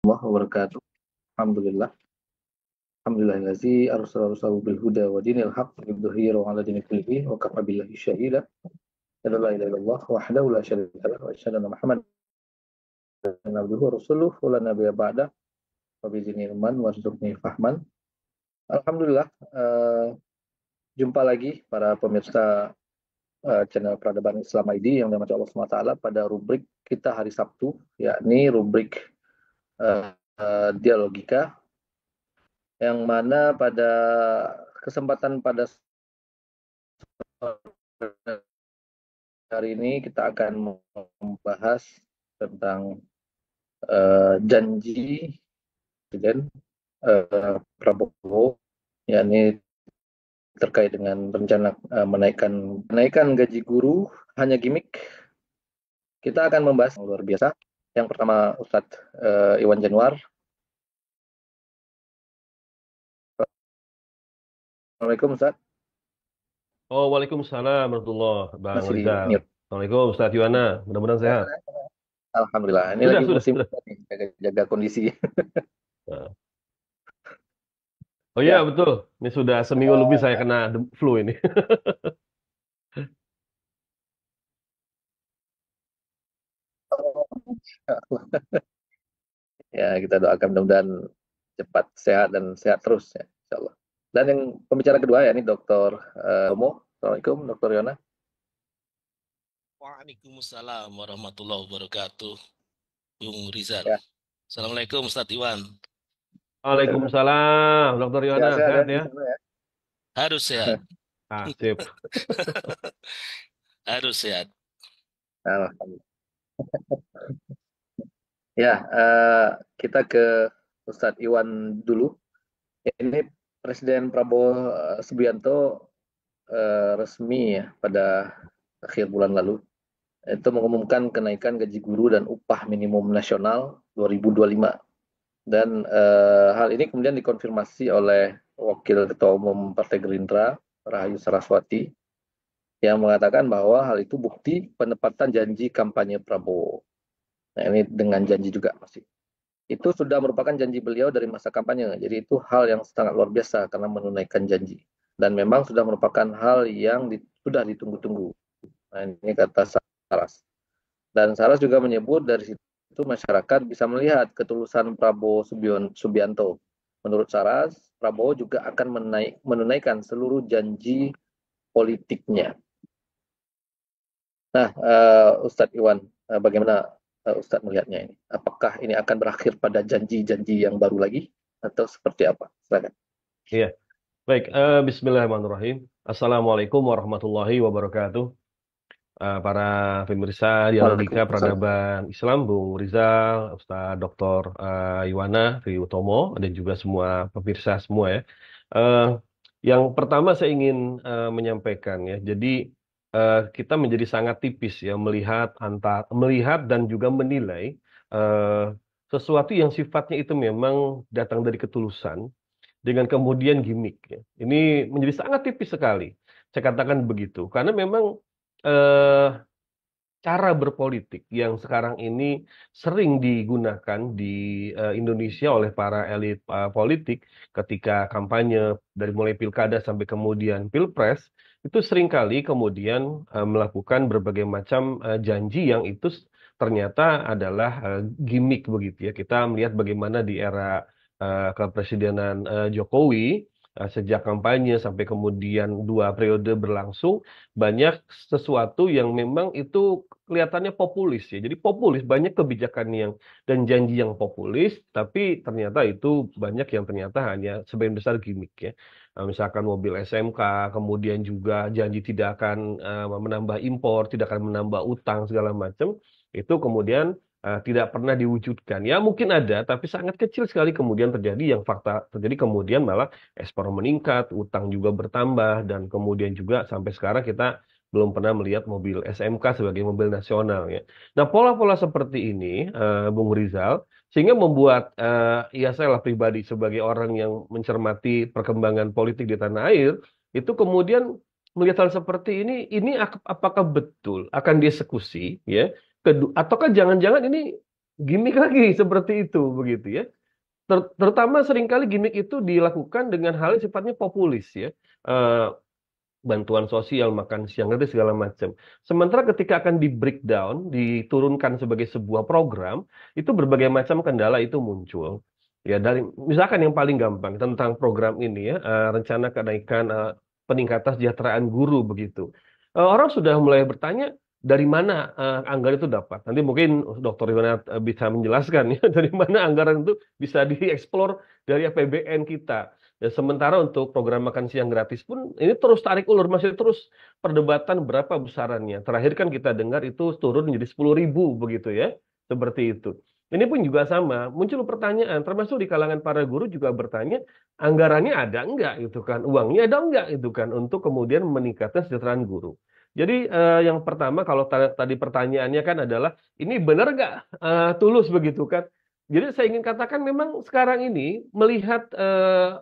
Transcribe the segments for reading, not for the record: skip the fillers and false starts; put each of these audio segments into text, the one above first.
Wabarakatuh. Alhamdulillah. Alhamdulillahillazi arsala rasulahu bil huda wa dinil haqq liyudhhirahu 'ala dini kullihi wa kafa billahi syahida. La ilaha illallah wahdahu la syarika lahu wa asyhadu anna Muhammadan abduhu wa rasuluhu la nabiyya ba'da wa bi'izni ilman warzuqni fahman. Alhamdulillah, jumpa lagi para pemirsa channel Peradaban Islam ID yang dirahmati Allah SWT pada rubrik kita hari Sabtu, yakni rubrik dialogika, yang mana pada kesempatan pada hari ini kita akan membahas tentang janji Presiden Prabowo, yakni terkait dengan rencana menaikkan gaji guru hanya gimmick. Kita akan membahas yang luar biasa. Yang pertama Ustadz Iwan Januar. Assalamualaikum Ustadz. Oh, waalaikumsalam warahmatullahi Bang Masih di Rizal. mute. Assalamualaikum Ustaz Yuwana. Mudah-mudahan sehat. Alhamdulillah. Ini Sudah, lagi sudah, musim sudah. jaga kondisi. Nah. Oh iya, Ya. betul. Ini sudah seminggu lebih saya kena flu ini. Ya, kita doakan mudah-mudahan cepat sehat dan sehat terus ya, insya Allah. Dan yang pembicara kedua ya ini Dr. Tomo. Assalamualaikum Dr. Yona. Waalaikumsalam warahmatullahi wabarakatuh. Bung Rizal. Ya. Assalamualaikum Ustadz Iwan. Waalaikumsalam, Dokter Ya, Yuwana. sehat ya Sehat di ya? sana ya. Harus sehat. Sip. Harus sehat. Alhamdulillah. Ya, kita ke Ustadz Iwan dulu. Ini Presiden Prabowo Subianto resmi ya pada akhir bulan lalu itu mengumumkan kenaikan gaji guru dan upah minimum nasional 2025. Dan hal ini kemudian dikonfirmasi oleh Wakil Ketua Umum Partai Gerindra, Rahayu Saraswati, yang mengatakan bahwa hal itu bukti penepatan janji kampanye Prabowo. Nah, ini dengan janji juga masih. Itu sudah merupakan janji beliau dari masa kampanye. Jadi itu hal yang sangat luar biasa karena menunaikan janji. Dan memang sudah merupakan hal yang sudah ditunggu-tunggu. Nah, ini kata Saras. Dan Saras juga menyebut dari situ masyarakat bisa melihat ketulusan Prabowo Subianto. Menurut Saras, Prabowo juga akan menunaikan seluruh janji politiknya. Nah, Ustadz Iwan, bagaimana Ustadz melihatnya ini? Apakah ini akan berakhir pada janji-janji yang baru lagi atau seperti apa? Silakan. Iya. Baik, bismillahirrahmanirrahim. Assalamualaikum warahmatullahi wabarakatuh. Para pemirsa Dialogika Waalaikumsalam. Peradaban Islam, Bung Rizal, Ustaz Dr. Yuwana Tri Utomo, dan juga semua pemirsa semua ya. Eh, yang pertama saya ingin menyampaikan ya, jadi kita menjadi sangat tipis ya melihat dan juga menilai eh, sesuatu yang sifatnya itu memang datang dari ketulusan dengan kemudian gimmick ya. Ini menjadi sangat tipis sekali. Saya katakan begitu karena memang eh, cara berpolitik yang sekarang ini sering digunakan di Indonesia oleh para elit politik ketika kampanye dari mulai pilkada sampai kemudian pilpres itu seringkali kemudian melakukan berbagai macam janji yang itu ternyata adalah gimmick begitu ya. Kita melihat bagaimana di era kepresidenan Jokowi sejak kampanye sampai kemudian 2 periode berlangsung banyak sesuatu yang memang itu kelihatannya populis ya. Jadi populis banyak kebijakan yang dan janji yang populis, tapi ternyata itu banyak yang ternyata hanya sebagian besar gimmick ya. Misalkan mobil SMK, kemudian juga janji tidak akan menambah impor, tidak akan menambah utang segala macam. Itu kemudian tidak pernah diwujudkan. Ya mungkin ada, tapi sangat kecil sekali kemudian terjadi yang fakta terjadi kemudian malah ekspor meningkat, utang juga bertambah, dan kemudian juga sampai sekarang kita belum pernah melihat mobil SMK sebagai mobil nasional ya. Nah, pola-pola seperti ini, Bung Rizal, sehingga membuat ya saya lah pribadi sebagai orang yang mencermati perkembangan politik di tanah air, itu kemudian melihat hal seperti ini apakah betul akan dieksekusi ya? Ataukah jangan-jangan ini gimmick lagi seperti itu begitu ya. Terutama seringkali gimmick itu dilakukan dengan hal yang sifatnya populis ya. Eh, Bantuan sosial, makan siang, itu segala macam. Sementara ketika akan di breakdown, diturunkan sebagai sebuah program, itu berbagai macam kendala itu muncul. Ya, dari misalkan yang paling gampang tentang program ini ya, rencana kenaikan peningkatan kesejahteraan guru begitu. Orang sudah mulai bertanya dari mana anggaran itu dapat. Nanti mungkin Dr. Iwana bisa menjelaskan ya dari mana anggaran itu bisa dieksplor dari APBN kita. Ya, sementara untuk program makan siang gratis pun ini terus tarik ulur, masih terus perdebatan berapa besarannya. Terakhir kan kita dengar itu turun menjadi 10.000 begitu ya, seperti itu. Ini pun juga sama, muncul pertanyaan, termasuk di kalangan para guru juga bertanya, anggarannya ada enggak gitu kan, uangnya ada enggak gitu kan, untuk kemudian meningkatkan kesejahteraan guru. Jadi yang pertama kalau tadi pertanyaannya kan adalah, ini benar nggak tulus begitu kan? Jadi saya ingin katakan memang sekarang ini melihat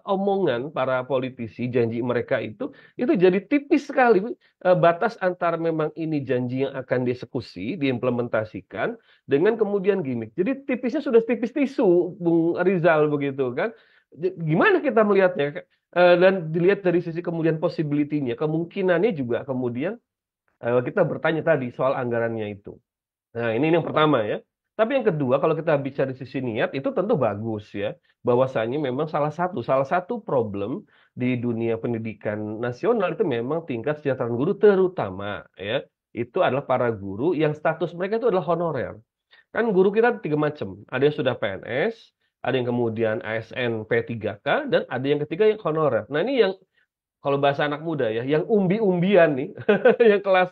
omongan para politisi, janji mereka itu jadi tipis sekali batas antara memang ini janji yang akan dieksekusi, diimplementasikan, dengan kemudian gimmick. Jadi tipisnya sudah tipis tisu, Bung Rizal begitu kan. Gimana kita melihatnya? Dan dilihat dari sisi kemudian possibility-nya, kemungkinannya juga kemudian kita bertanya tadi soal anggarannya itu. Nah, ini yang pertama ya. Tapi yang kedua, kalau kita bicara di sisi niat, itu tentu bagus ya. Bahwasanya memang salah satu problem di dunia pendidikan nasional itu memang tingkat kesejahteraan guru terutama ya. Itu adalah para guru yang status mereka itu adalah honorer. Kan guru kita tiga macam. Ada yang sudah PNS, ada yang kemudian ASN P3K, dan ada yang ketiga yang honorer. Nah, ini yang kalau bahasa anak muda ya, yang umbi-umbian nih, yang kelas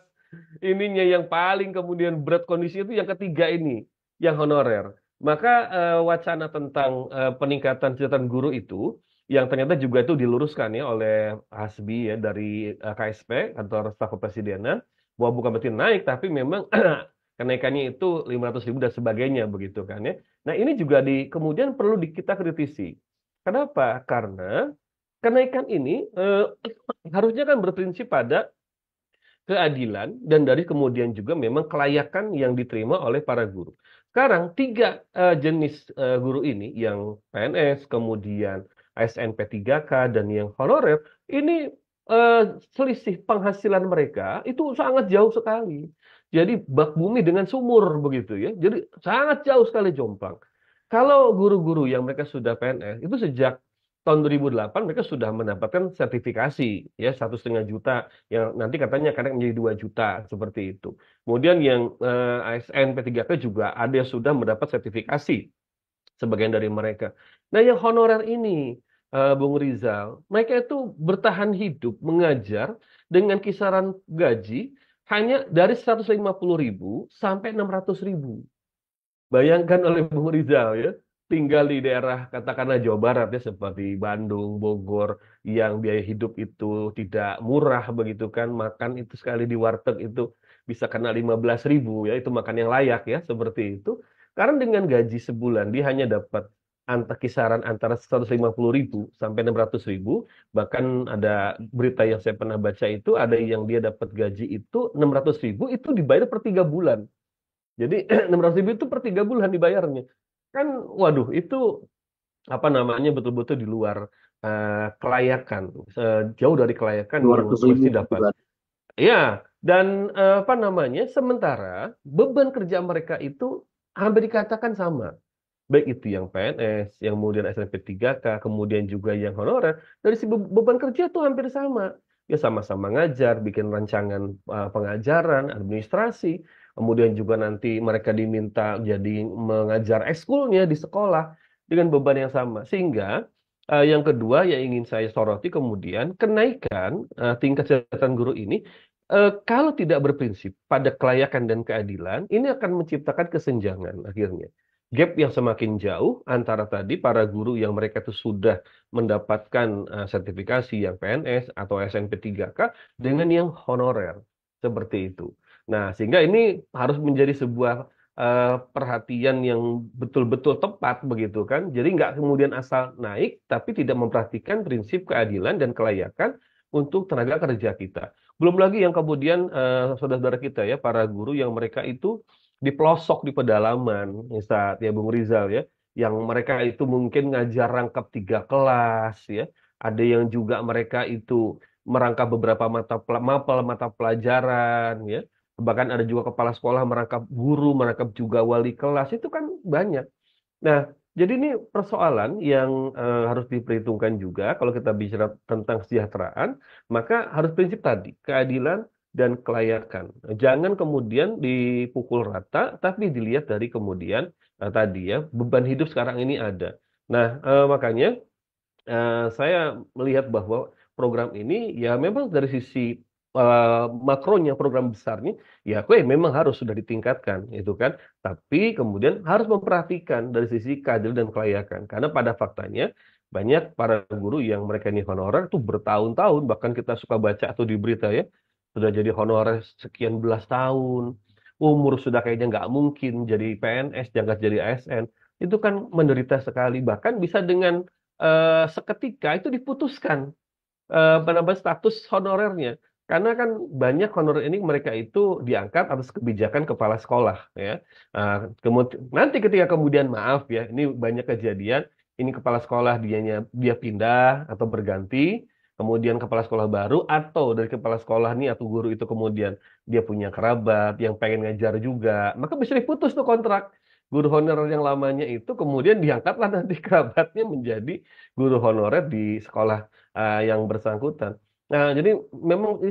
ininya yang paling kemudian berat kondisi itu yang ketiga ini, yang honorer. Maka wacana tentang peningkatan kesejahteraan guru itu, yang ternyata juga itu diluruskan ya oleh Hasbi ya dari KSP, Kantor Staf Kepresidenan, bahwa bukan berarti naik, tapi memang kenaikannya itu 500.000 dan sebagainya begitu kan ya. Nah ini juga kemudian perlu kita kritisi. Kenapa? Karena kenaikan ini harusnya kan berprinsip pada keadilan dan dari kemudian juga memang kelayakan yang diterima oleh para guru. Sekarang tiga jenis guru ini yang PNS, kemudian ASN P3K dan yang honorer ini selisih penghasilan mereka itu sangat jauh sekali. Jadi bak bumi dengan sumur begitu ya. Jadi sangat jauh sekali jomplang. Kalau guru-guru yang mereka sudah PNS itu sejak tahun 2008 mereka sudah mendapatkan sertifikasi ya 1,5 juta yang nanti katanya akan menjadi 2 juta seperti itu. Kemudian yang ASN P3K juga ada yang sudah mendapat sertifikasi sebagian dari mereka. Nah, yang honorer ini Bung Rizal, mereka itu bertahan hidup mengajar dengan kisaran gaji hanya dari 150.000 sampai 600.000. Bayangkan oleh Bung Rizal ya, tinggal di daerah katakanlah Jawa Barat ya seperti Bandung, Bogor, yang biaya hidup itu tidak murah begitu kan, makan itu sekali di warteg itu bisa kena 15.000 ya, itu makan yang layak ya seperti itu. Karena dengan gaji sebulan dia hanya dapat kisaran antara 150.000 sampai 600.000, bahkan ada berita yang saya pernah baca itu ada yang dia dapat gaji itu 600.000 itu dibayar per 3 bulan. Jadi 600.000 itu per 3 bulan dibayarnya. Kan, waduh, itu apa namanya betul-betul di luar kelayakan, jauh dari kelayakan dua yang ratus mesti ribu dapat. bulan. Ya, dan apa namanya, sementara beban kerja mereka itu hampir dikatakan sama. Baik itu yang PNS, yang kemudian SNP3K, kemudian juga yang honorer, dari si beban kerja itu hampir sama. Ya sama-sama ngajar, bikin rancangan pengajaran, administrasi, kemudian juga nanti mereka diminta jadi mengajar ekskulnya di sekolah dengan beban yang sama. Sehingga yang kedua yang ingin saya soroti kemudian kenaikan tingkat kesejahteraan guru ini kalau tidak berprinsip pada kelayakan dan keadilan, ini akan menciptakan kesenjangan akhirnya gap yang semakin jauh antara tadi para guru yang mereka itu sudah mendapatkan sertifikasi yang PNS atau SNP3K dengan yang honorer seperti itu. Nah, sehingga ini harus menjadi sebuah perhatian yang betul-betul tepat begitu kan. Jadi nggak kemudian asal naik tapi tidak memperhatikan prinsip keadilan dan kelayakan untuk tenaga kerja kita. Belum lagi yang kemudian saudara-saudara kita ya para guru yang mereka itu di pelosok, di pedalaman, Ustadz ya Bung Rizal ya, yang mereka itu mungkin ngajar rangkap 3 kelas ya, ada yang juga mereka itu merangkap beberapa mapel mata pelajaran ya, bahkan ada juga kepala sekolah merangkap guru, merangkap juga wali kelas, itu kan banyak. Nah, jadi ini persoalan yang harus diperhitungkan juga kalau kita bicara tentang kesejahteraan, maka harus prinsip tadi, keadilan dan kelayakan. Jangan kemudian dipukul rata, tapi dilihat dari kemudian tadi ya, beban hidup sekarang ini ada. Nah, makanya saya melihat bahwa program ini ya memang dari sisi makronya, program besarnya, ya oke memang harus sudah ditingkatkan itu kan. Tapi kemudian harus memperhatikan dari sisi keadilan dan kelayakan. Karena pada faktanya banyak para guru yang mereka ini honorer tuh bertahun-tahun, bahkan kita suka baca atau di berita ya, sudah jadi honorer sekian belas tahun, umur sudah kayaknya nggak mungkin jadi PNS, jangan jadi ASN, itu kan menderita sekali, bahkan bisa dengan seketika itu diputuskan apa namanya status honorernya. Karena kan banyak honorer ini mereka itu diangkat atas kebijakan kepala sekolah ya. Kemudian nanti ketika kemudian maaf ya, ini banyak kejadian ini kepala sekolah dia pindah atau berganti, kemudian kepala sekolah baru atau dari kepala sekolah nih atau guru itu kemudian dia punya kerabat yang pengen ngajar juga, maka bisa diputus tuh kontrak. Guru honorer yang lamanya itu kemudian diangkatlah nanti kerabatnya menjadi guru honorer di sekolah yang bersangkutan. Nah, jadi memang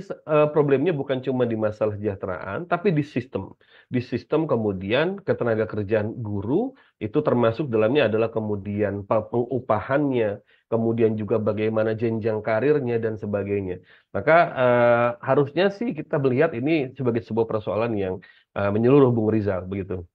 problemnya bukan cuma di masalah kesejahteraan, tapi di sistem. Di sistem kemudian ketenaga kerjaan guru itu termasuk dalamnya adalah kemudian pengupahannya, kemudian juga bagaimana jenjang karirnya dan sebagainya. Maka harusnya sih kita melihat ini sebagai sebuah persoalan yang menyeluruh Bung Rizal begitu.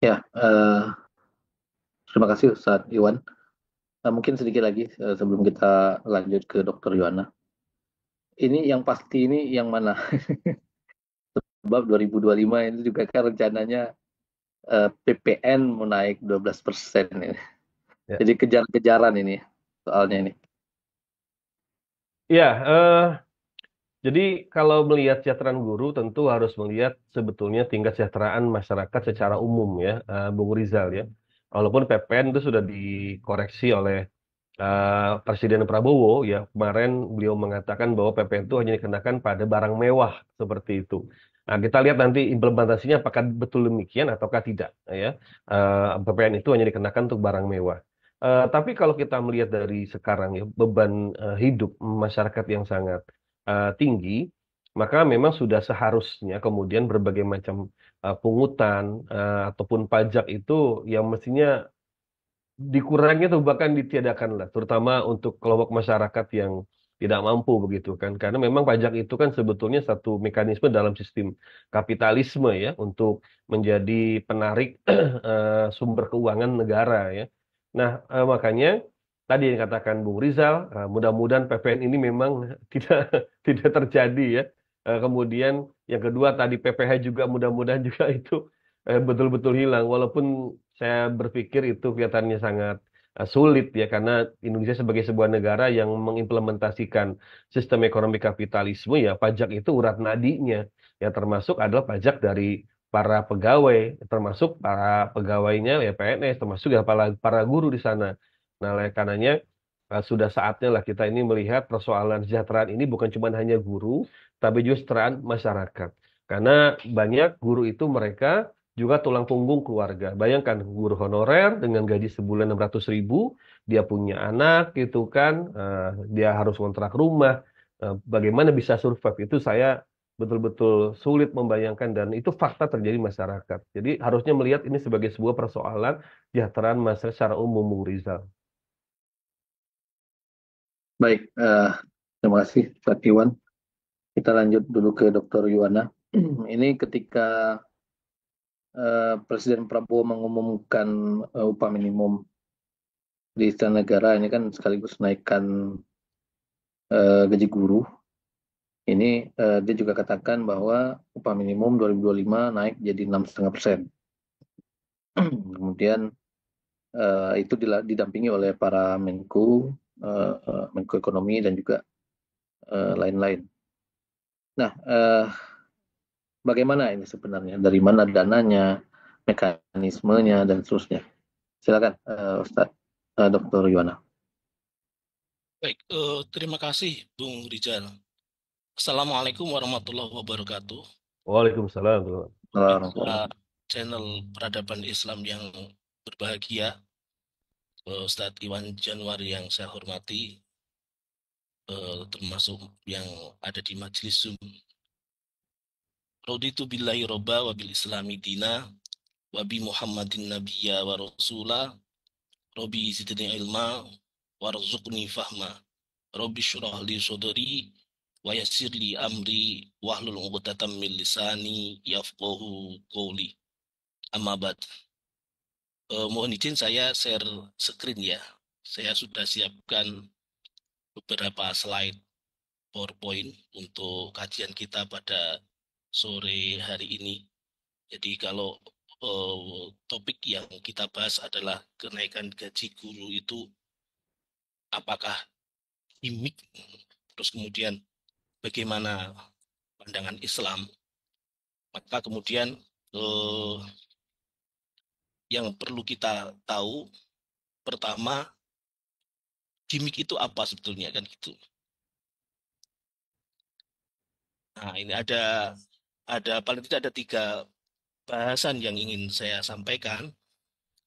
Ya, terima kasih Ustadz Iwan. Mungkin sedikit lagi sebelum kita lanjut ke Dokter Yuwana. Ini yang pasti ini yang mana? Sebab 2025 ini juga kan rencananya PPN mau naik 12% ini. Ya. Jadi kejar-kejaran ini soalnya ini. Ya, jadi kalau melihat kesejahteraan guru tentu harus melihat sebetulnya tingkat kesejahteraan masyarakat secara umum ya, Bung Rizal ya. Walaupun PPN itu sudah dikoreksi oleh Presiden Prabowo ya, kemarin beliau mengatakan bahwa PPN itu hanya dikenakan pada barang mewah seperti itu. Nah, kita lihat nanti implementasinya apakah betul demikian ataukah tidak ya. PPN itu hanya dikenakan untuk barang mewah. Tapi kalau kita melihat dari sekarang ya, beban hidup masyarakat yang sangat tinggi, maka memang sudah seharusnya kemudian berbagai macam pungutan ataupun pajak itu yang mestinya dikurangi atau bahkan ditiadakan lah, terutama untuk kelompok masyarakat yang tidak mampu begitu kan, karena memang pajak itu kan sebetulnya satu mekanisme dalam sistem kapitalisme ya untuk menjadi penarik sumber keuangan negara ya. Nah, makanya tadi yang katakan Bung Rizal, mudah-mudahan PPN ini memang tidak tidak terjadi ya. Kemudian yang kedua tadi PPh juga mudah-mudahan juga itu betul-betul hilang, walaupun saya berpikir itu kelihatannya sangat sulit ya, karena Indonesia sebagai sebuah negara yang mengimplementasikan sistem ekonomi kapitalisme ya, pajak itu urat nadinya yang termasuk adalah pajak dari para pegawai, termasuk para pegawainya ya PNS, termasuk ya para guru di sana. Nah, oleh karenanya sudah saatnya lah kita ini melihat persoalan kesejahteraan ini bukan cuma hanya guru, tapi juga kesejahteraan masyarakat. Karena banyak guru itu mereka juga tulang punggung keluarga. Bayangkan guru honorer dengan gaji sebulan 600.000, dia punya anak gitu kan, dia harus kontrak rumah. Bagaimana bisa survive itu saya betul-betul sulit membayangkan, dan itu fakta terjadi masyarakat. Jadi harusnya melihat ini sebagai sebuah persoalan kesejahteraan masyarakat secara umum, Bung Rizal. Baik, terima kasih Pak Iwan. Kita lanjut dulu ke Dokter Yuwana. Ini ketika Presiden Prabowo mengumumkan upah minimum di Istana Negara, ini kan sekaligus naikkan gaji guru. Ini dia juga katakan bahwa upah minimum 2025 naik jadi 6,5%. Kemudian itu didampingi oleh para Menko, Menko Ekonomi dan juga lain-lain. Nah, bagaimana ini sebenarnya? Dari mana dananya, mekanismenya, dan seterusnya? Silakan, Ustadz Dr. Yuwana. Baik, terima kasih Bung Rizal. Assalamualaikum warahmatullahi wabarakatuh. Waalaikumsalam. Mitra channel Peradaban Islam yang berbahagia, Ustadz Iwan Januari yang saya hormati, termasuk yang ada di majelis Zoom. Raditu billahi robba wa bil islami dina wa bi Muhammadin nabiyya wa rasula Rabbi zidni ilma warzuqni fahma Rabbi syurah li sodri wa yassir li amri wahlul 'uqdatam min lisani yafqahu qawli. Amma ba'd. Mohon izin saya share screen ya. Saya sudah siapkan beberapa slide PowerPoint untuk kajian kita pada sore hari ini. Jadi kalau topik yang kita bahas adalah kenaikan gaji guru itu apakah gimmick, terus kemudian bagaimana pandangan Islam, maka kemudian yang perlu kita tahu pertama, gimmick itu apa sebetulnya kan gitu. Nah, ini ada paling tidak ada 3 bahasan yang ingin saya sampaikan.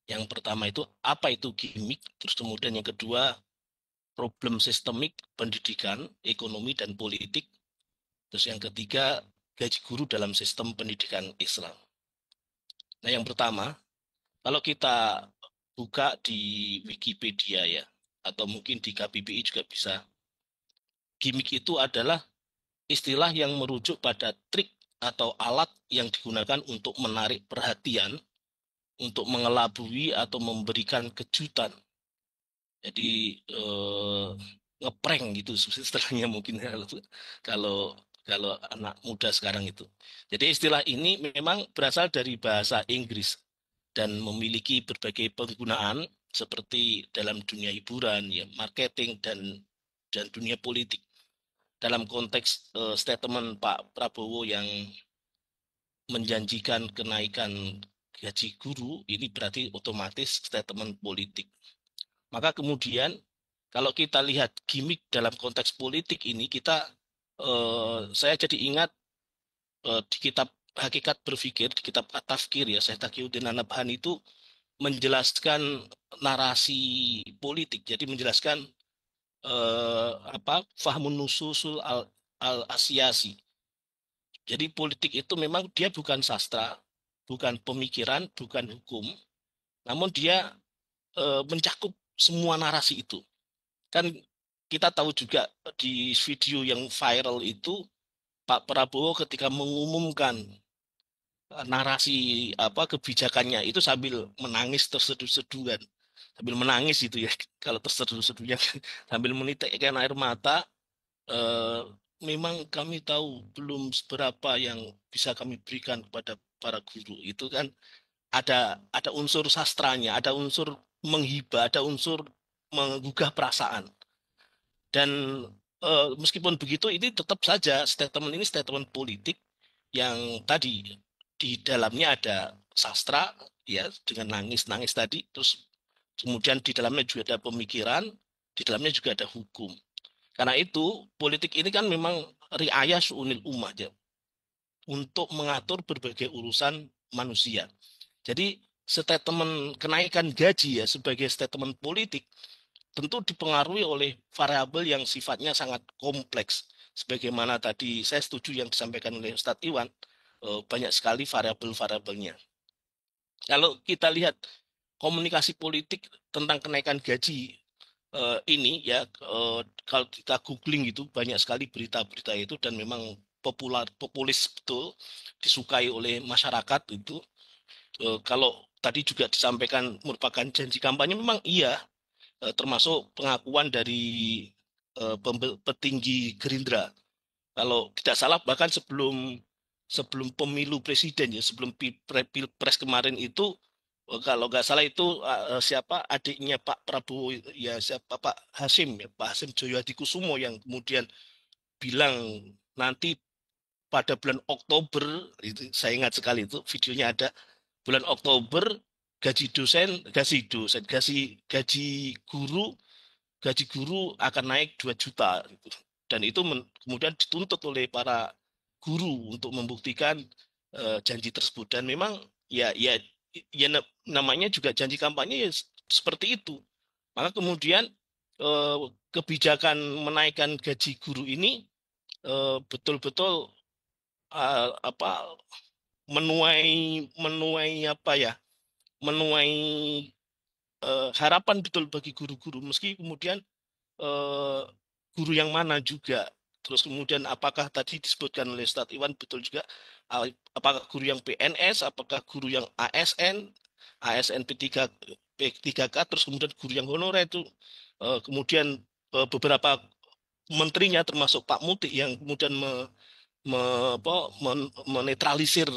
Yang pertama itu apa itu gimmick, terus kemudian yang kedua problem sistemik pendidikan, ekonomi dan politik. Terus yang ketiga gaji guru dalam sistem pendidikan Islam. Nah, yang pertama, kalau kita buka di Wikipedia ya, atau mungkin di KBBI juga bisa, gimmick itu adalah istilah yang merujuk pada trik atau alat yang digunakan untuk menarik perhatian, untuk mengelabui atau memberikan kejutan. Jadi ngeprank gitu istilahnya mungkin kalau kalau anak muda sekarang itu. Jadi istilah ini memang berasal dari bahasa Inggris dan memiliki berbagai penggunaan seperti dalam dunia hiburan, ya, marketing dan dunia politik. Dalam konteks statement Pak Prabowo yang menjanjikan kenaikan gaji guru, ini berarti otomatis statement politik. Maka kemudian kalau kita lihat gimmick dalam konteks politik ini, saya jadi ingat di kitab Hakikat Berpikir, di kitab At-Tafkir ya, Syekh Taqiyuddin An-Nabhan itu menjelaskan narasi politik. Jadi menjelaskan fahmun nususul al-asiyasi. Jadi politik itu memang dia bukan sastra, bukan pemikiran, bukan hukum, namun dia mencakup semua narasi itu. Kan kita tahu juga di video yang viral itu Pak Prabowo ketika mengumumkan narasi kebijakannya itu sambil menangis terseduh-seduh kan. Sambil menangis itu ya kalau terseduh-seduhnya sambil menitikkan air mata. Memang kami tahu belum seberapa yang bisa kami berikan kepada para guru. Itu kan ada unsur sastranya, ada unsur menghibah, ada unsur menggugah perasaan. Dan meskipun begitu ini tetap saja statement ini statement politik yang tadi di dalamnya ada sastra ya dengan nangis-nangis tadi, terus kemudian di dalamnya juga ada pemikiran, di dalamnya juga ada hukum. Karena itu politik ini kan memang riayah su'unil ummah ya, untuk mengatur berbagai urusan manusia. Jadi statement kenaikan gaji ya sebagai statement politik tentu dipengaruhi oleh variabel yang sifatnya sangat kompleks. Sebagaimana tadi saya setuju yang disampaikan oleh Ustadz Iwan, banyak sekali variabel-variabelnya. Kalau kita lihat komunikasi politik tentang kenaikan gaji ini ya, kalau kita googling itu banyak sekali berita-berita itu dan memang populis betul, disukai oleh masyarakat itu. Kalau tadi juga disampaikan merupakan janji kampanye, memang iya, termasuk pengakuan dari petinggi Gerindra Kalau tidak salah bahkan sebelum pemilu presiden ya, sebelum pilpres kemarin itu, kalau nggak salah itu siapa adiknya Pak Prabowo ya, siapa Pak Hasim ya, Pak Hasim Joyo Hadikusumo yang kemudian bilang nanti pada bulan Oktober, itu saya ingat sekali itu videonya ada, bulan Oktober gaji guru akan naik 2 juta gitu. Dan itu kemudian dituntut oleh para guru untuk membuktikan janji tersebut. Dan memang ya namanya juga janji kampanye ya seperti itu. Maka kemudian kebijakan menaikkan gaji guru ini betul-betul apa menuai menuai apa ya menuai harapan betul bagi guru-guru, meski kemudian eh, guru yang mana juga. Terus kemudian apakah tadi disebutkan oleh Ustadz Iwan betul juga, apakah guru yang PNS, apakah guru yang ASN, ASN P3K, terus kemudian guru yang honorer itu, kemudian beberapa menterinya termasuk Pak Muti yang kemudian menetralisir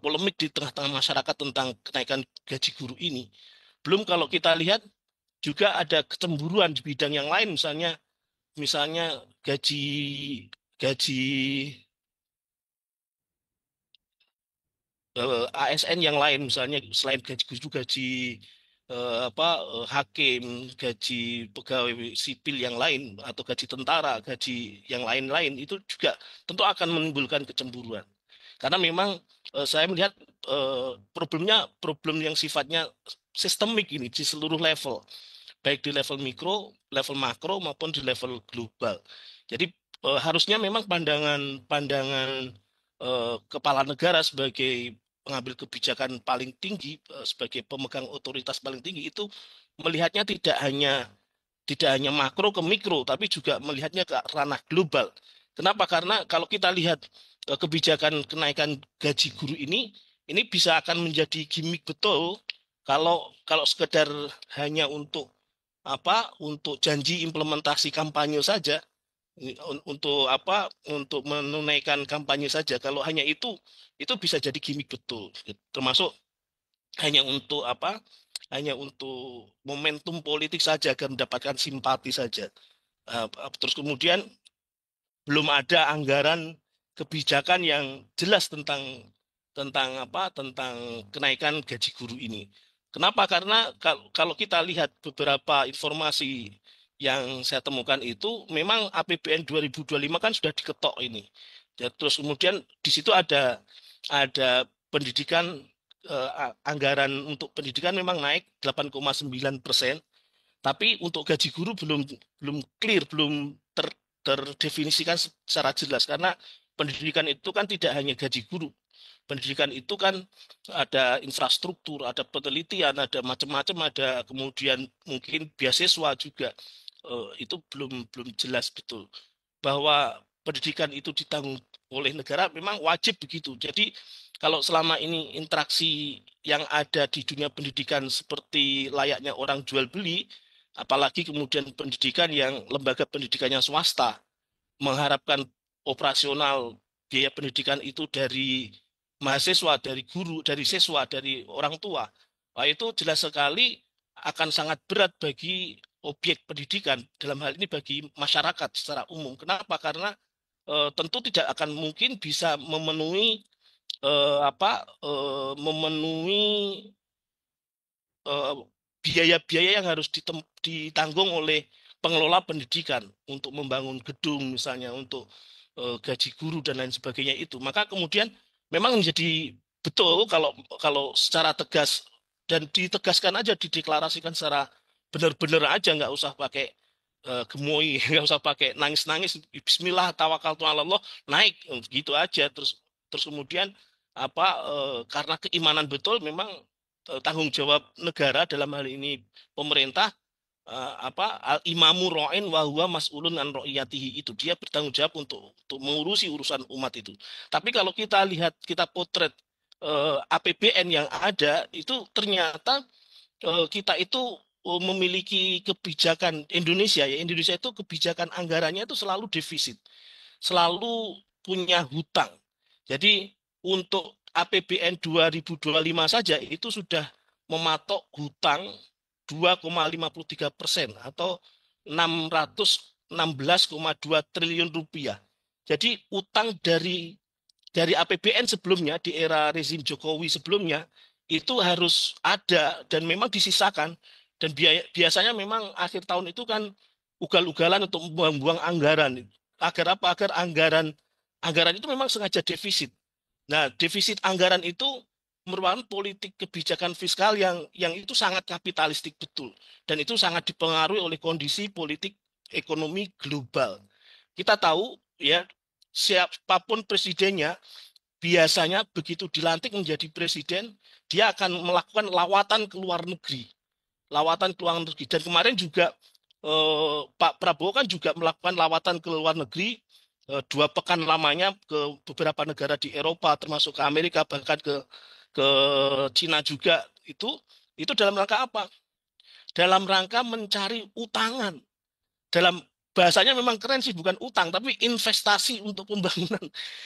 polemik di tengah-tengah masyarakat tentang kenaikan gaji guru ini. Belum kalau kita lihat juga ada kecemburuan di bidang yang lain, misalnya gaji gaji ASN yang lain, misalnya selain gaji guru, gaji hakim, gaji pegawai sipil yang lain, atau gaji tentara, gaji yang lain-lain, itu juga tentu akan menimbulkan kecemburuan. Karena memang saya melihat problemnya problem yang sifatnya sistemik ini di seluruh level, baik di level mikro, level makro maupun di level global. Jadi harusnya memang pandangan kepala negara sebagai pengambil kebijakan paling tinggi, sebagai pemegang otoritas paling tinggi itu melihatnya tidak hanya makro ke mikro, tapi juga melihatnya ke ranah global. Kenapa? Karena kalau kita lihat kebijakan kenaikan gaji guru ini bisa akan menjadi gimmick betul kalau kalau sekedar hanya untuk janji implementasi kampanye saja, untuk untuk menunaikan kampanye saja. Kalau hanya itu bisa jadi gimmick betul, termasuk hanya untuk hanya untuk momentum politik saja agar mendapatkan simpati saja. Terus kemudian belum ada anggaran kebijakan yang jelas tentang kenaikan gaji guru ini. Kenapa? Karena kalau kita lihat beberapa informasi yang saya temukan itu memang APBN 2025 kan sudah diketok ini. Ya, terus kemudian di situ ada pendidikan, anggaran untuk pendidikan memang naik 8,9%, tapi untuk gaji guru belum belum clear, belum terdefinisikan secara jelas, karena pendidikan itu kan tidak hanya gaji guru. Pendidikan itu kan ada infrastruktur, ada penelitian, ada macam-macam, ada kemudian mungkin beasiswa juga. Itu belum jelas betul bahwa pendidikan itu ditanggung oleh negara, memang wajib begitu. Jadi kalau selama ini interaksi yang ada di dunia pendidikan seperti layaknya orang jual beli, apalagi kemudian pendidikan yang lembaga pendidikannya swasta, mengharapkan operasional biaya pendidikan itu dari mahasiswa, dari guru, dari siswa, dari orang tua. Wah, itu jelas sekali akan sangat berat bagi objek pendidikan, dalam hal ini bagi masyarakat secara umum. Kenapa? Karena tentu tidak akan mungkin bisa memenuhi eh, biaya-biaya yang harus ditanggung oleh pengelola pendidikan untuk membangun gedung misalnya, untuk gaji guru dan lain sebagainya itu. Maka kemudian memang menjadi betul kalau kalau secara tegas dan ditegaskan aja, dideklarasikan secara benar-benar aja, nggak usah pakai gemoy, nggak usah pakai nangis-nangis. Bismillah, tawakal Allah, naik gitu aja. Terus terus kemudian karena keimanan betul, memang tanggung jawab negara dalam hal ini pemerintah, al imamu ro'in wa huwa mas'ulun an ro'iyatihi, itu dia bertanggung jawab untuk mengurusi urusan umat itu. Tapi kalau kita lihat, kita potret APBN yang ada itu, ternyata kita itu memiliki kebijakan Indonesia ya, Indonesia itu kebijakan anggarannya itu selalu defisit, selalu punya hutang. Jadi untuk APBN 2025 saja itu sudah mematok hutang 2,53% atau 616,2 triliun rupiah. Jadi utang dari APBN sebelumnya di era rezim Jokowi sebelumnya itu harus ada dan memang disisakan, dan biasanya memang akhir tahun itu kan ugal-ugalan untuk membuang-buang anggaran. Agar apa? Agar anggaran anggaran itu memang sengaja defisit. Nah, defisit anggaran itu merupakan politik kebijakan fiskal yang itu sangat kapitalistik betul, dan itu sangat dipengaruhi oleh kondisi politik ekonomi global. Kita tahu ya, siapapun presidennya biasanya begitu dilantik menjadi presiden, dia akan melakukan lawatan ke luar negeri. Lawatan ke luar negeri. Dan kemarin juga Pak Prabowo kan juga melakukan lawatan ke luar negeri, 2 pekan lamanya ke beberapa negara di Eropa, termasuk ke Amerika, bahkan ke Cina juga. Itu dalam rangka apa? Dalam rangka mencari utangan. Dalam bahasanya memang keren sih, bukan utang tapi investasi untuk pembangunan.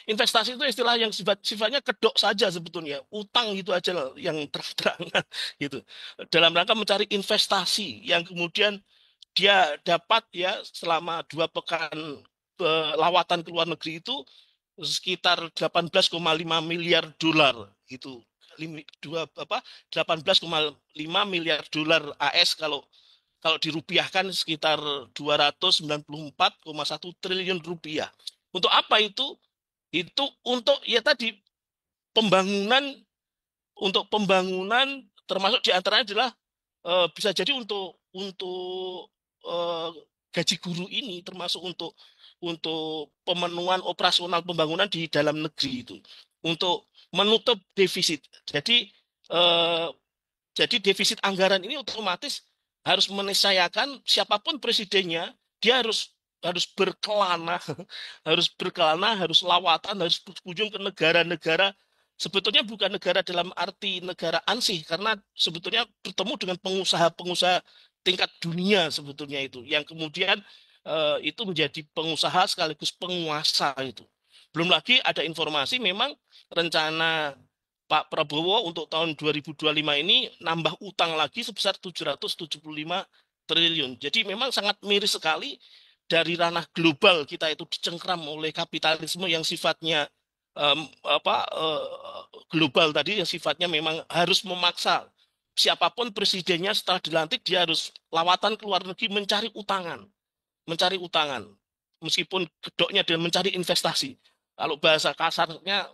Investasi itu istilah yang sifatnya kedok saja sebetulnya. Utang itu aja loh yang terang-terangan gitu. Dalam rangka mencari investasi yang kemudian dia dapat ya selama 2 pekan lawatan ke luar negeri itu sekitar 18,5 miliar dolar gitu. 18,5 miliar dolar AS kalau kalau dirupiahkan sekitar 294,1 triliun rupiah. Untuk apa itu? Itu untuk ya tadi pembangunan, untuk pembangunan termasuk diantaranya adalah bisa jadi untuk eh, gaji guru ini, termasuk untuk pemenuhan operasional pembangunan di dalam negeri itu, untuk menutup defisit. Eh, jadi defisit anggaran ini otomatis harus meniscayakan siapapun presidennya, dia harus berkelana, harus lawatan, harus berkunjung ke negara-negara. Sebetulnya bukan negara dalam arti negara ansih, karena sebetulnya bertemu dengan pengusaha-pengusaha tingkat dunia sebetulnya itu, yang kemudian itu menjadi pengusaha sekaligus penguasa itu. Belum lagi ada informasi memang rencana Pak Prabowo untuk tahun 2025 ini nambah utang lagi sebesar 775 triliun. Jadi memang sangat miris sekali, dari ranah global kita itu dicengkram oleh kapitalisme yang sifatnya global tadi, yang sifatnya memang harus memaksa siapapun presidennya setelah dilantik dia harus lawatan ke luar negeri mencari utangan, meskipun kedoknya dia mencari investasi. Kalau bahasa kasarnya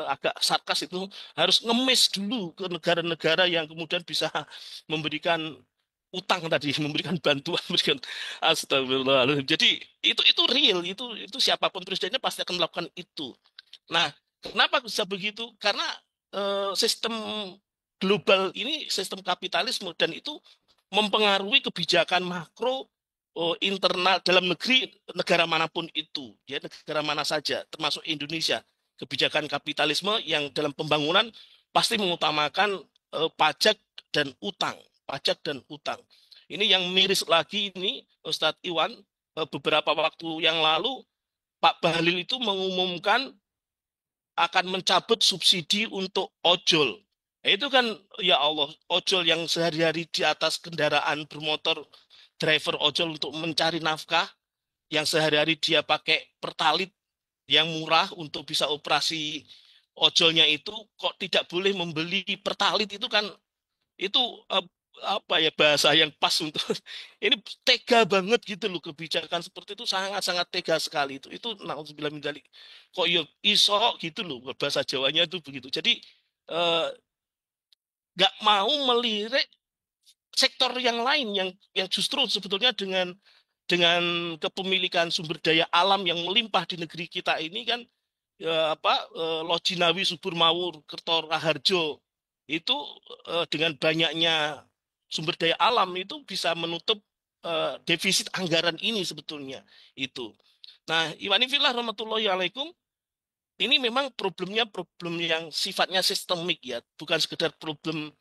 agak sarkas itu, harus ngemis dulu ke negara-negara yang kemudian bisa memberikan utang tadi, memberikan bantuan, memberikan astagfirullahaladzim. Jadi itu real, itu siapapun presidennya pasti akan melakukan itu. Nah, kenapa bisa begitu? Karena sistem global ini sistem kapitalisme, dan itu mempengaruhi kebijakan makro internal dalam negeri negara manapun itu, ya negara mana saja, termasuk Indonesia. Kebijakan kapitalisme yang dalam pembangunan pasti mengutamakan pajak dan utang, pajak dan utang. Ini yang miris lagi ini, Ustadz Iwan, beberapa waktu yang lalu Pak Bahlil itu mengumumkan akan mencabut subsidi untuk ojol. Nah, itu kan ya Allah, ojol yang sehari-hari di atas kendaraan bermotor, driver ojol untuk mencari nafkah, yang sehari-hari dia pakai pertalit yang murah untuk bisa operasi ojolnya, itu kok tidak boleh membeli pertalit. Itu kan itu apa ya bahasa yang pas untuk ini, tega banget gitu loh, kebijakan seperti itu sangat-sangat tega sekali. Itu naudzubillah min dzalik, kok yo iso gitu loh, bahasa Jawanya itu begitu. Jadi eh, nggak mau melirik sektor yang lain yang justru sebetulnya dengan kepemilikan sumber daya alam yang melimpah di negeri kita ini kan, Lojinawi, Subur Mawur, Kerto Raharjo itu dengan banyaknya sumber daya alam itu bisa menutup defisit anggaran ini sebetulnya itu. Nah, Iwanifillah rahmatullahi alaikum, ini memang problem yang sifatnya sistemik ya, bukan sekedar problem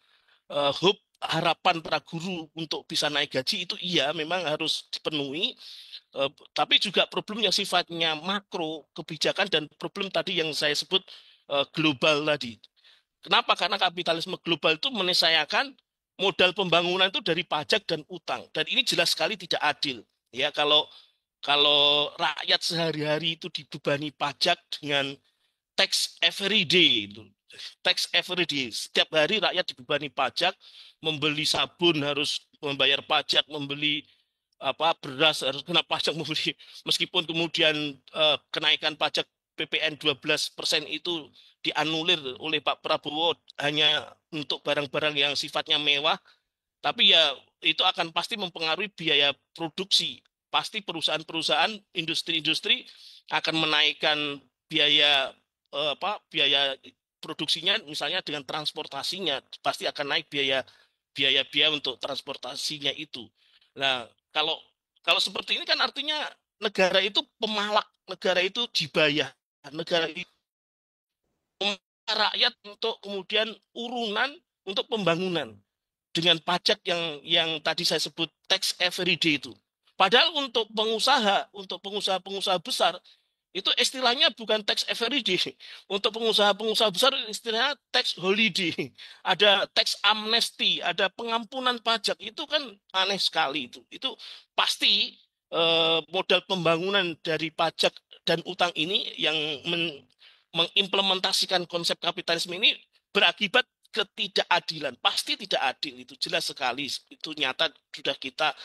hope harapan para guru untuk bisa naik gaji itu iya memang harus dipenuhi. Tapi juga problem yang sifatnya makro kebijakan dan problem tadi yang saya sebut global tadi. Kenapa? Karena kapitalisme global itu meniscayakan modal pembangunan itu dari pajak dan utang, dan ini jelas sekali tidak adil. Ya, kalau rakyat sehari-hari itu dibebani pajak dengan tax every day itu. Tax every day. Setiap hari rakyat dibebani pajak, membeli sabun harus membayar pajak, membeli beras harus kena pajak, membeli meskipun kemudian kenaikan pajak PPN 12% itu dianulir oleh Pak Prabowo hanya untuk barang-barang yang sifatnya mewah, tapi ya itu akan pasti mempengaruhi biaya produksi. Pasti perusahaan-perusahaan, industri-industri akan menaikkan biaya biaya produksinya, misalnya dengan transportasinya pasti akan naik biaya untuk transportasinya itu. Nah, kalau kalau seperti ini kan artinya negara itu pemalak, negara itu dibayar, negara itu rakyat untuk kemudian urunan untuk pembangunan dengan pajak yang tadi saya sebut tax everyday itu. Padahal untuk pengusaha-pengusaha besar itu istilahnya bukan tax everyday. Untuk pengusaha-pengusaha besar istilahnya tax holiday. Ada tax amnesty, ada pengampunan pajak. Itu kan aneh sekali itu. Itu pasti modal pembangunan dari pajak dan utang ini yang mengimplementasikan konsep kapitalisme ini berakibat ketidakadilan. Pasti tidak adil, itu jelas sekali. Itu nyata sudah kita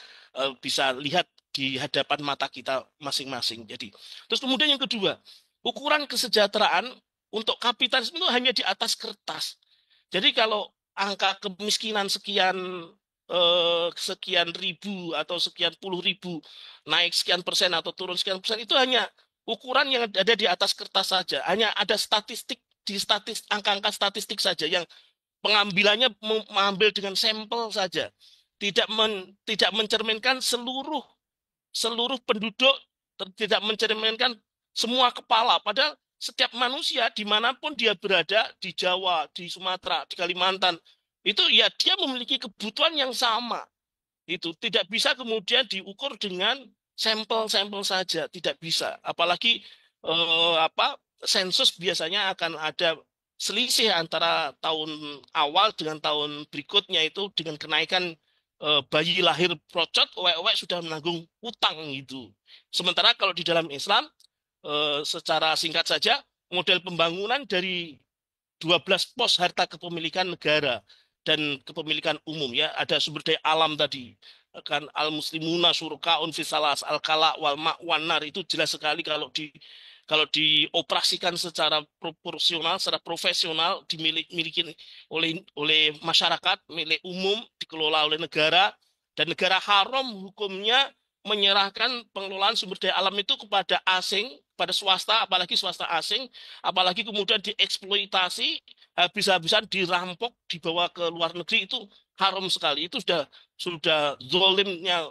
bisa lihat di hadapan mata kita masing-masing. Jadi, terus kemudian yang kedua, ukuran kesejahteraan untuk kapitalisme itu hanya di atas kertas. Jadi kalau angka kemiskinan sekian ribu atau sekian puluh ribu naik sekian persen atau turun sekian persen itu hanya ukuran yang ada di atas kertas saja. Hanya ada statistik di angka-angka statistik saja yang pengambilannya mengambil dengan sampel saja. Tidak mencerminkan seluruh penduduk, tidak mencerminkan semua kepala. Padahal setiap manusia dimanapun dia berada, di Jawa, di Sumatera, di Kalimantan, itu ya dia memiliki kebutuhan yang sama. Itu tidak bisa kemudian diukur dengan sampel-sampel saja, tidak bisa. Apalagi sensus biasanya akan ada selisih antara tahun awal dengan tahun berikutnya itu dengan kenaikan bayi lahir procot, ewek-ewek sudah menanggung utang gitu. Sementara kalau di dalam Islam, secara singkat saja, model pembangunan dari 12 pos harta kepemilikan negara dan kepemilikan umum ya, ada sumber daya alam tadi kan, al muslimuna syurakaun fisalas al kala wal ma wan nar, itu jelas sekali kalau dioperasikan secara proporsional, secara profesional, dimiliki oleh masyarakat, milik umum, dikelola oleh negara, dan negara haram hukumnya menyerahkan pengelolaan sumber daya alam itu kepada asing, pada swasta, apalagi swasta asing, apalagi kemudian dieksploitasi, habis-habisan dirampok, dibawa ke luar negeri, itu haram sekali. Itu sudah zolim yang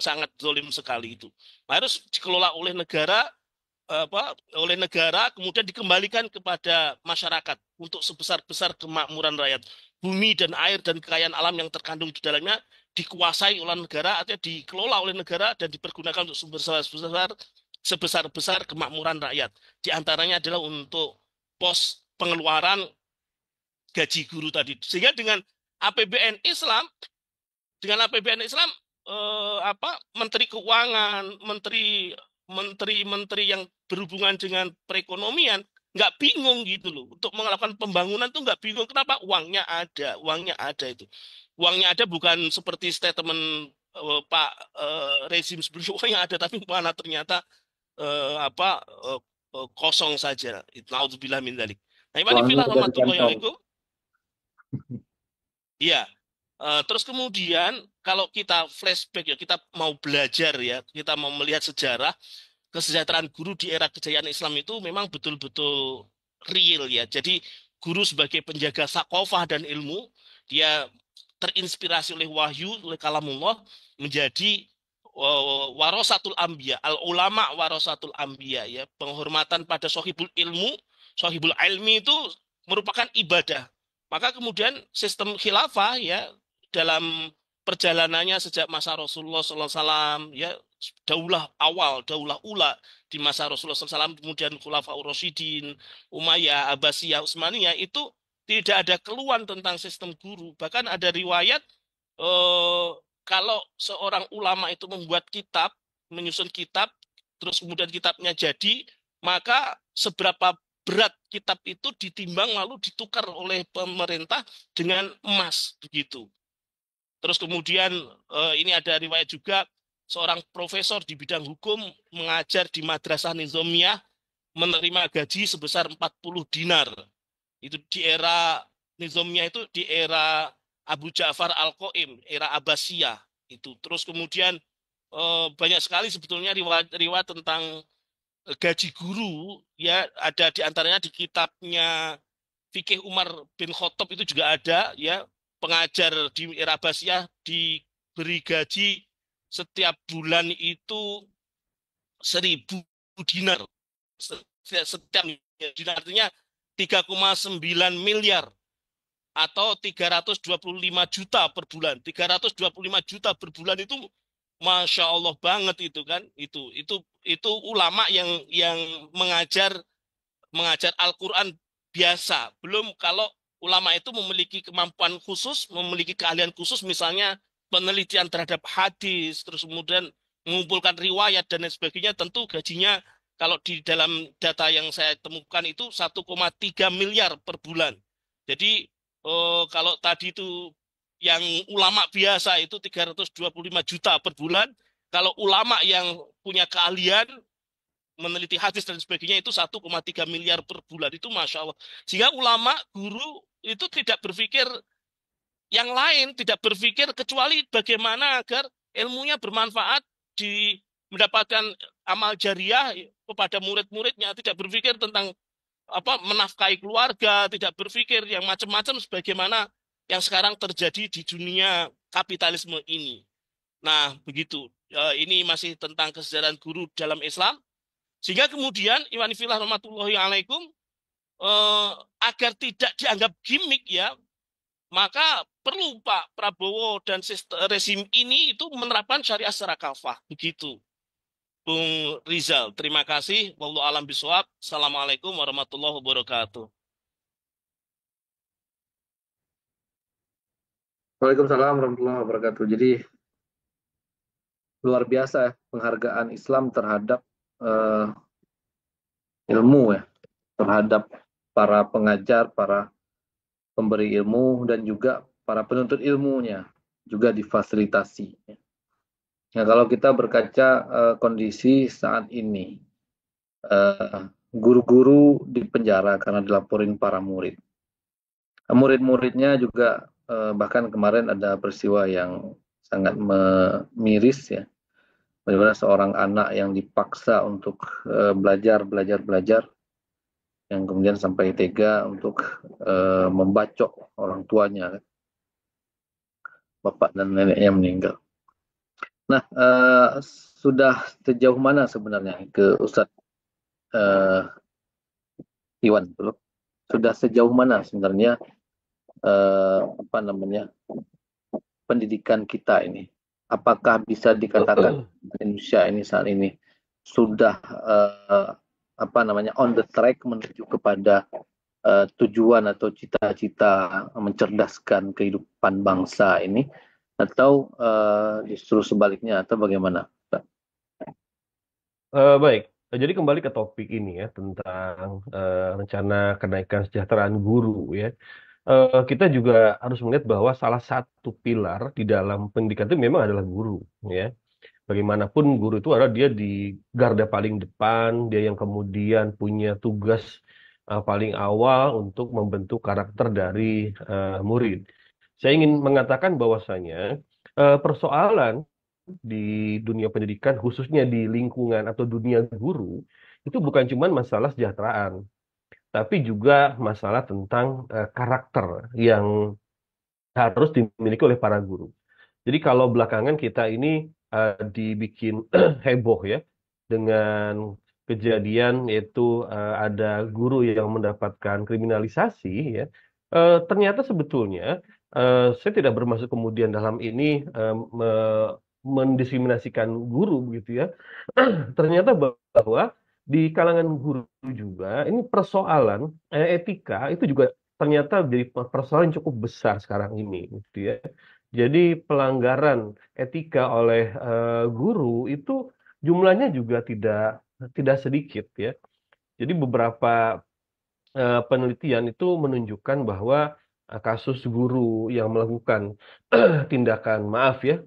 sangat zolim sekali itu. Harus dikelola oleh negara kemudian dikembalikan kepada masyarakat untuk sebesar-besar kemakmuran rakyat. Bumi dan air dan kekayaan alam yang terkandung di dalamnya dikuasai oleh negara, artinya dikelola oleh negara dan dipergunakan untuk sebesar-besar kemakmuran rakyat. Di antaranya adalah untuk pos pengeluaran gaji guru tadi. Sehingga dengan APBN Islam, Menteri Keuangan, menteri yang berhubungan dengan perekonomian nggak bingung gitu loh untuk melakukan pembangunan tuh, nggak bingung. Kenapa? Uangnya ada itu. Uangnya ada, bukan seperti statement Pak rezim sebelumnya uangnya ada, tapi mana ternyata kosong saja. Naudzubillah min dzalik. Nah, ini Uangnya fillah udah di rahmatullahi kantong. alaikum. Iya. Terus kemudian kalau kita flashback ya, kita mau belajar ya, kita mau melihat sejarah kesejahteraan guru di era kejayaan Islam itu memang betul-betul real ya. Jadi guru sebagai penjaga sakofah dan ilmu, dia terinspirasi oleh wahyu, oleh kalamullah, menjadi warasatul anbiya, al ulama warasatul anbiya ya. Penghormatan pada sohibul ilmu, sohibul ilmi itu merupakan ibadah. Maka kemudian sistem khilafah ya dalam perjalanannya sejak masa Rasulullah SAW ya daulah ula di masa Rasulullah SAW, kemudian Khulafaur Rasyidin, Umayyah, Abbasiyah, Utsmaniyah, itu tidak ada keluhan tentang sistem guru. Bahkan ada riwayat eh, kalau seorang ulama itu membuat kitab, menyusun kitab, terus kemudian kitabnya jadi, maka seberapa berat kitab itu ditimbang lalu ditukar oleh pemerintah dengan emas begitu. Terus kemudian ini ada riwayat juga seorang profesor di bidang hukum mengajar di Madrasah Nizamiyah menerima gaji sebesar 40 dinar. Itu di era Nizamiyah, itu di era Abu Ja'far Al-Qaim, era Abbasiyah itu. Terus kemudian banyak sekali sebetulnya riwayat tentang gaji guru ya, ada di antaranya di kitabnya Fikih Umar bin Khattab itu juga ada ya, pengajar di era Abbasiyah diberi gaji setiap bulan itu 1.000 dinar. Setiap dinar artinya 3,9 miliar atau 325 juta per bulan. 325 juta per bulan itu Masya Allah banget itu kan. Itu ulama yang mengajar Al-Quran biasa. Belum kalau ulama itu memiliki kemampuan khusus, memiliki keahlian khusus, misalnya penelitian terhadap hadis, terus kemudian mengumpulkan riwayat dan lain sebagainya, tentu gajinya kalau di dalam data yang saya temukan itu 1,3 miliar per bulan. Jadi kalau tadi itu yang ulama biasa itu 325 juta per bulan, kalau ulama yang punya keahlian meneliti hadis dan sebagainya itu 1,3 miliar per bulan, itu Masya Allah. Sehingga ulama, guru itu tidak berpikir yang lain, tidak berpikir kecuali bagaimana agar ilmunya bermanfaat, di mendapatkan amal jariah kepada murid-muridnya, tidak berpikir tentang apa menafkahi keluarga, tidak berpikir yang macam-macam sebagaimana yang sekarang terjadi di dunia kapitalisme ini. Nah, begitu. Ini masih tentang kesejahteraan guru dalam Islam. Sehingga kemudian Iwan Fillah rahmatullahi alaikum, agar tidak dianggap gimmick ya, maka perlu Pak Prabowo dan rezim ini itu menerapkan syariah secara kafah. Begitu. Bung Rizal, terima kasih. Wallahu alam bisawab. Assalamualaikum warahmatullahi wabarakatuh. Waalaikumsalam warahmatullahi wabarakatuh. Jadi luar biasa ya penghargaan Islam terhadap ilmu ya, terhadap para pengajar, para pemberi ilmu, dan juga para penuntut ilmunya juga difasilitasi. Nah, kalau kita berkaca kondisi saat ini, guru-guru dipenjara karena dilaporin para murid. Murid-muridnya juga bahkan kemarin ada peristiwa yang sangat miris ya, bagaimana seorang anak yang dipaksa untuk belajar, yang kemudian sampai tega untuk membacok orang tuanya, bapak dan neneknya meninggal. Nah, sudah sejauh mana sebenarnya ke Ustadz Iwan dulu? Sudah sejauh mana sebenarnya pendidikan kita ini? Apakah bisa dikatakan Indonesia ini saat ini sudah on the track menuju kepada tujuan atau cita-cita mencerdaskan kehidupan bangsa ini, atau justru sebaliknya, atau bagaimana? Baik, jadi kembali ke topik ini ya tentang rencana kenaikan kesejahteraan guru ya. Kita juga harus melihat bahwa salah satu pilar di dalam pendidikan itu memang adalah guru ya. Bagaimanapun guru itu adalah dia di garda paling depan, dia yang kemudian punya tugas paling awal untuk membentuk karakter dari murid. Saya ingin mengatakan bahwasanya persoalan di dunia pendidikan, khususnya di lingkungan atau dunia guru, itu bukan cuma masalah kesejahteraan, tapi juga masalah tentang karakter yang harus dimiliki oleh para guru. Jadi kalau belakangan kita ini dibikin heboh ya dengan kejadian yaitu ada guru yang mendapatkan kriminalisasi ya, Ternyata sebetulnya saya tidak bermaksud kemudian dalam ini mendiskriminasikan guru begitu ya. Ternyata bahwa di kalangan guru juga ini persoalan etika itu juga ternyata jadi persoalan yang cukup besar sekarang ini gitu ya. Jadi pelanggaran etika oleh guru itu jumlahnya juga tidak tidak sedikit ya. Jadi beberapa penelitian itu menunjukkan bahwa kasus guru yang melakukan tindakan maaf ya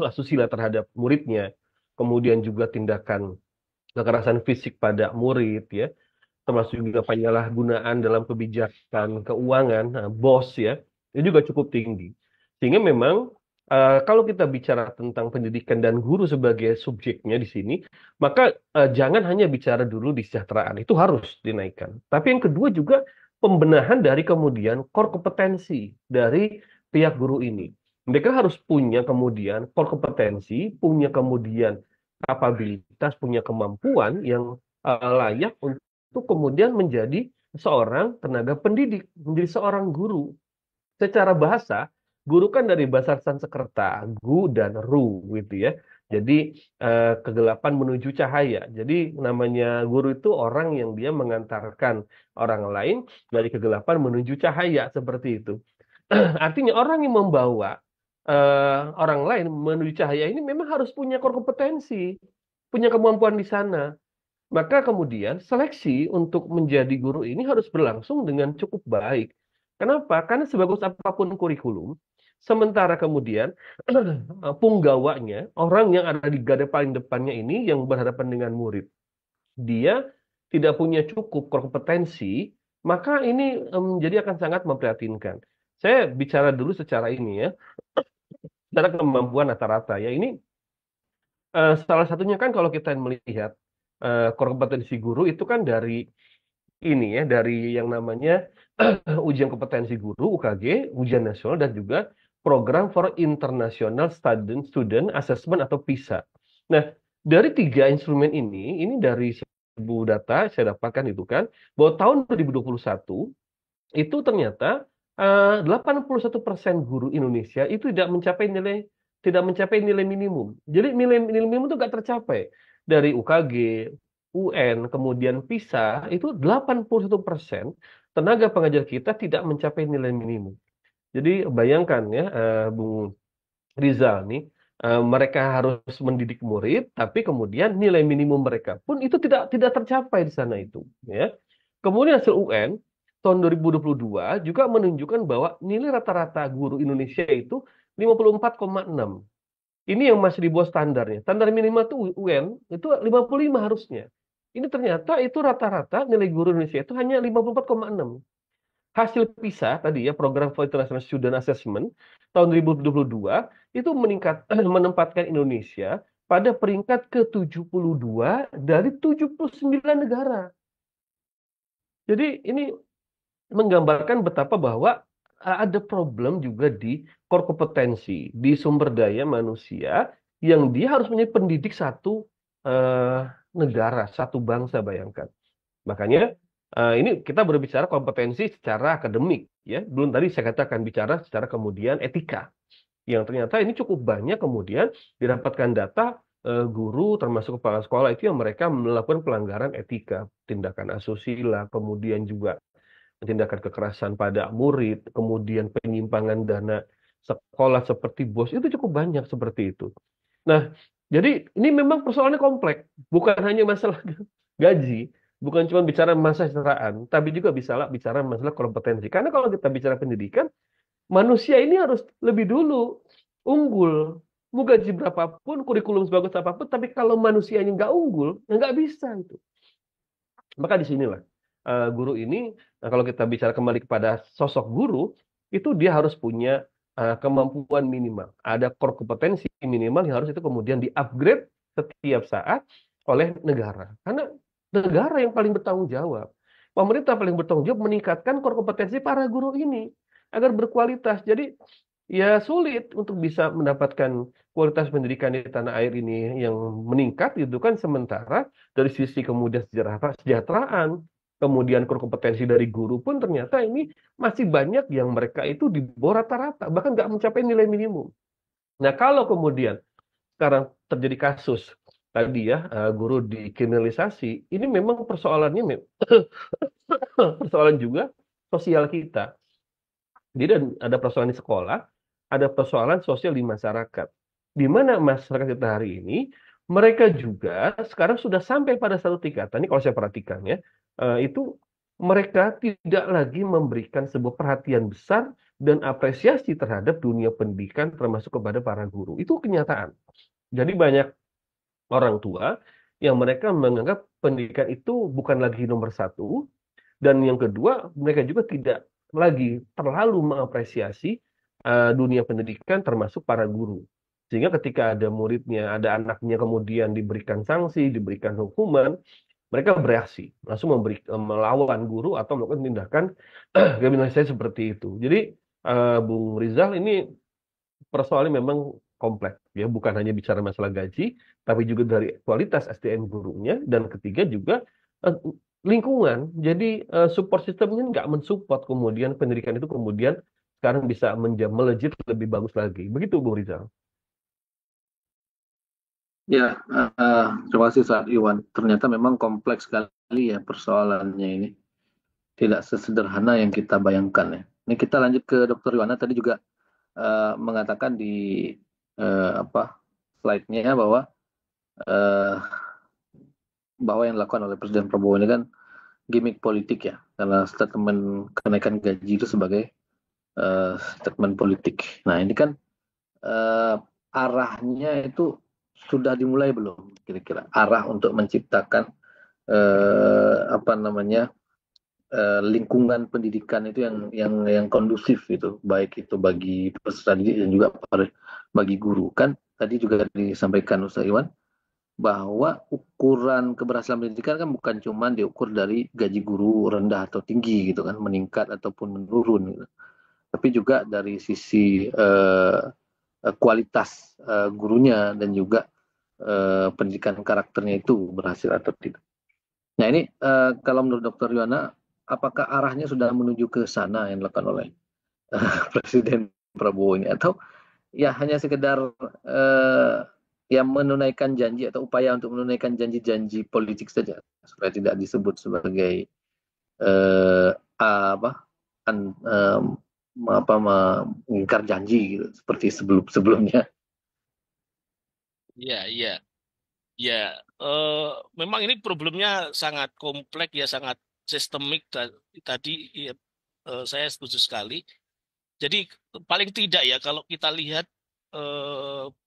asusila terhadap muridnya, kemudian juga tindakan kekerasan fisik pada murid ya, termasuk juga penyalahgunaan dalam kebijakan keuangan, BOS ya, itu juga cukup tinggi. Sehingga memang kalau kita bicara tentang pendidikan dan guru sebagai subjeknya di sini, maka jangan hanya bicara dulu di kesejahteraan, itu harus dinaikkan. Tapi yang kedua juga pembenahan dari kemudian core kompetensi dari pihak guru ini. Mereka harus punya kemudian core kompetensi, punya kemudian kapabilitas, punya kemampuan yang layak untuk kemudian menjadi seorang tenaga pendidik, menjadi seorang guru. Secara bahasa, guru kan dari bahasa Sanskerta, gu dan ru gitu ya. Jadi kegelapan menuju cahaya. Jadi namanya guru itu orang yang dia mengantarkan orang lain dari kegelapan menuju cahaya seperti itu. Artinya orang yang membawa orang lain menuju cahaya ini memang harus punya kompetensi, punya kemampuan di sana. Maka kemudian seleksi untuk menjadi guru ini harus berlangsung dengan cukup baik. Kenapa? Karena sebagus apapun kurikulum, sementara kemudian punggawanya, orang yang ada di garda paling depannya ini yang berhadapan dengan murid, dia tidak punya cukup kompetensi, maka ini jadi akan sangat memprihatinkan. Saya bicara dulu secara ini ya, secara kemampuan rata-rata ya. Ini salah satunya kan kalau kita melihat kompetensi guru itu kan dari ini ya, dari yang namanya ujian kompetensi guru UKG, ujian nasional dan juga program for International Student Assessment atau PISA. Nah, dari tiga instrumen ini dari seribu data saya dapatkan itu kan bahwa tahun 2021 itu ternyata 81% guru Indonesia itu tidak mencapai nilai minimum. Jadi nilai minimum itu nggak tercapai. Dari UKG, UN, kemudian PISA, itu 81% tenaga pengajar kita tidak mencapai nilai minimum. Jadi bayangkan ya, Bung Rizal nih, mereka harus mendidik murid, tapi kemudian nilai minimum mereka pun itu tidak tidak tercapai di sana itu. Ya. Kemudian hasil UN tahun 2022 juga menunjukkan bahwa nilai rata-rata guru Indonesia itu 54,6. Ini yang masih di bawah standarnya. Standar minimal itu UN itu 55 harusnya. Ini ternyata itu rata-rata nilai guru Indonesia itu hanya 54,6. Hasil PISA tadi ya, Program for International Student Assessment tahun 2022 itu menempatkan Indonesia pada peringkat ke-72 dari 79 negara. Jadi ini menggambarkan betapa bahwa ada problem juga di core kompetensi, di sumber daya manusia yang dia harus menjadi pendidik satu negara, satu bangsa, bayangkan. Makanya ini kita berbicara kompetensi secara akademik, ya. Belum tadi saya katakan bicara secara kemudian etika, yang ternyata ini cukup banyak kemudian didapatkan data guru termasuk kepala sekolah itu yang mereka melakukan pelanggaran etika, tindakan asusila, kemudian juga tindakan kekerasan pada murid, kemudian penyimpangan dana sekolah seperti BOS, itu cukup banyak seperti itu. Nah, jadi ini memang persoalannya kompleks, bukan hanya masalah gaji, bukan cuma bicara masalah kesejahteraan, tapi juga bisa bicara masalah kompetensi. Karena kalau kita bicara pendidikan, manusia ini harus lebih dulu unggul. Mau gaji berapapun, kurikulum sebagus apapun, tapi kalau manusianya nggak unggul, ya nggak bisa itu. Maka disinilah guru ini, kalau kita bicara kembali kepada sosok guru, itu dia harus punya kemampuan minimal. Ada core kompetensi minimal yang harus itu kemudian di-upgrade setiap saat oleh negara. Karena negara yang paling bertanggung jawab. Pemerintah paling bertanggung jawab meningkatkan core kompetensi para guru ini agar berkualitas. Jadi ya sulit untuk bisa mendapatkan kualitas pendidikan di tanah air ini yang meningkat itu kan, sementara dari sisi kemudian kesejahteraan kemudian kompetensi dari guru pun ternyata ini masih banyak yang mereka itu di bawah rata-rata, bahkan nggak mencapai nilai minimum. Nah, kalau kemudian sekarang terjadi kasus tadi ya, guru dikriminalisasi, ini memang persoalannya persoalan juga sosial kita. Jadi ada persoalan di sekolah, ada persoalan sosial di masyarakat. Di mana masyarakat kita hari ini, mereka juga sekarang sudah sampai pada satu tingkatan, ini kalau saya perhatikan ya, itu mereka tidak lagi memberikan sebuah perhatian besar dan apresiasi terhadap dunia pendidikan termasuk kepada para guru. Itu kenyataan. Jadi banyak orang tua yang mereka menganggap pendidikan itu bukan lagi nomor satu, dan yang kedua, mereka juga tidak lagi terlalu mengapresiasi dunia pendidikan termasuk para guru. Sehingga ketika ada muridnya, ada anaknya kemudian diberikan sanksi, diberikan hukuman, mereka bereaksi, langsung melawan guru atau melakukan tindakan kriminalisasi seperti itu. Jadi, Bung Rizal, ini persoalannya memang kompleks ya, bukan hanya bicara masalah gaji, tapi juga dari kualitas SDM gurunya, dan ketiga juga eh, lingkungan. Jadi support systemnya nggak mensupport kemudian pendidikan itu kemudian sekarang bisa melejit lebih bagus lagi. Begitu Bung Rizal. Ya, terima kasih Saat Iwan. Ternyata memang kompleks sekali ya persoalannya ini. Tidak sesederhana yang kita bayangkan ya. Ini kita lanjut ke Dr. Iwana, tadi juga mengatakan di slide-nya bahwa eh, yang dilakukan oleh Presiden Prabowo ini kan gimmick politik ya, karena statement kenaikan gaji itu sebagai statement politik. Nah ini kan arahnya itu sudah dimulai belum kira-kira arah untuk menciptakan lingkungan pendidikan itu yang kondusif itu, baik itu bagi peserta didik dan juga bagi guru. Kan tadi juga disampaikan Ustaz Iwan bahwa ukuran keberhasilan pendidikan kan bukan cuma diukur dari gaji guru rendah atau tinggi gitu kan, meningkat ataupun menurun gitu. Tapi juga dari sisi kualitas gurunya dan juga pendidikan karakternya itu berhasil atau tidak. Nah ini kalau menurut Dr. Yuwana, apakah arahnya sudah menuju ke sana yang dilakukan oleh Presiden Prabowo ini, atau ya hanya sekedar yang menunaikan janji atau upaya untuk menunaikan janji-janji politik saja supaya tidak disebut sebagai mengingkar janji gitu, seperti sebelumnya. Iya, iya. Ya, memang ini problemnya sangat kompleks ya, sangat sistemik. Tadi ya, saya setuju sekali. Jadi paling tidak ya kalau kita lihat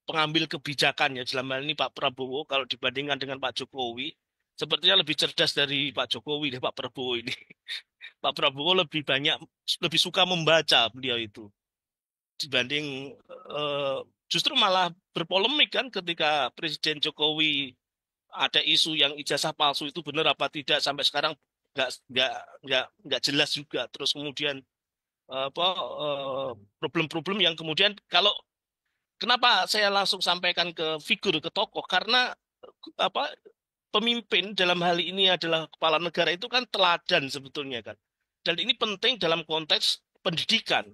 pengambil kebijakan ya dalam hal ini Pak Prabowo kalau dibandingkan dengan Pak Jokowi, sepertinya lebih cerdas dari Pak Jokowi deh Pak Prabowo ini. Pak Prabowo lebih suka membaca beliau itu dibanding justru malah berpolemik kan ketika Presiden Jokowi ada isu yang ijazah palsu itu benar apa tidak sampai sekarang nggak jelas juga. Terus kemudian problem-problem yang kemudian kalau kenapa saya langsung sampaikan ke figur ke tokoh karena apa pemimpin dalam hal ini adalah kepala negara itu kan teladan sebetulnya kan. Dan ini penting dalam konteks pendidikan.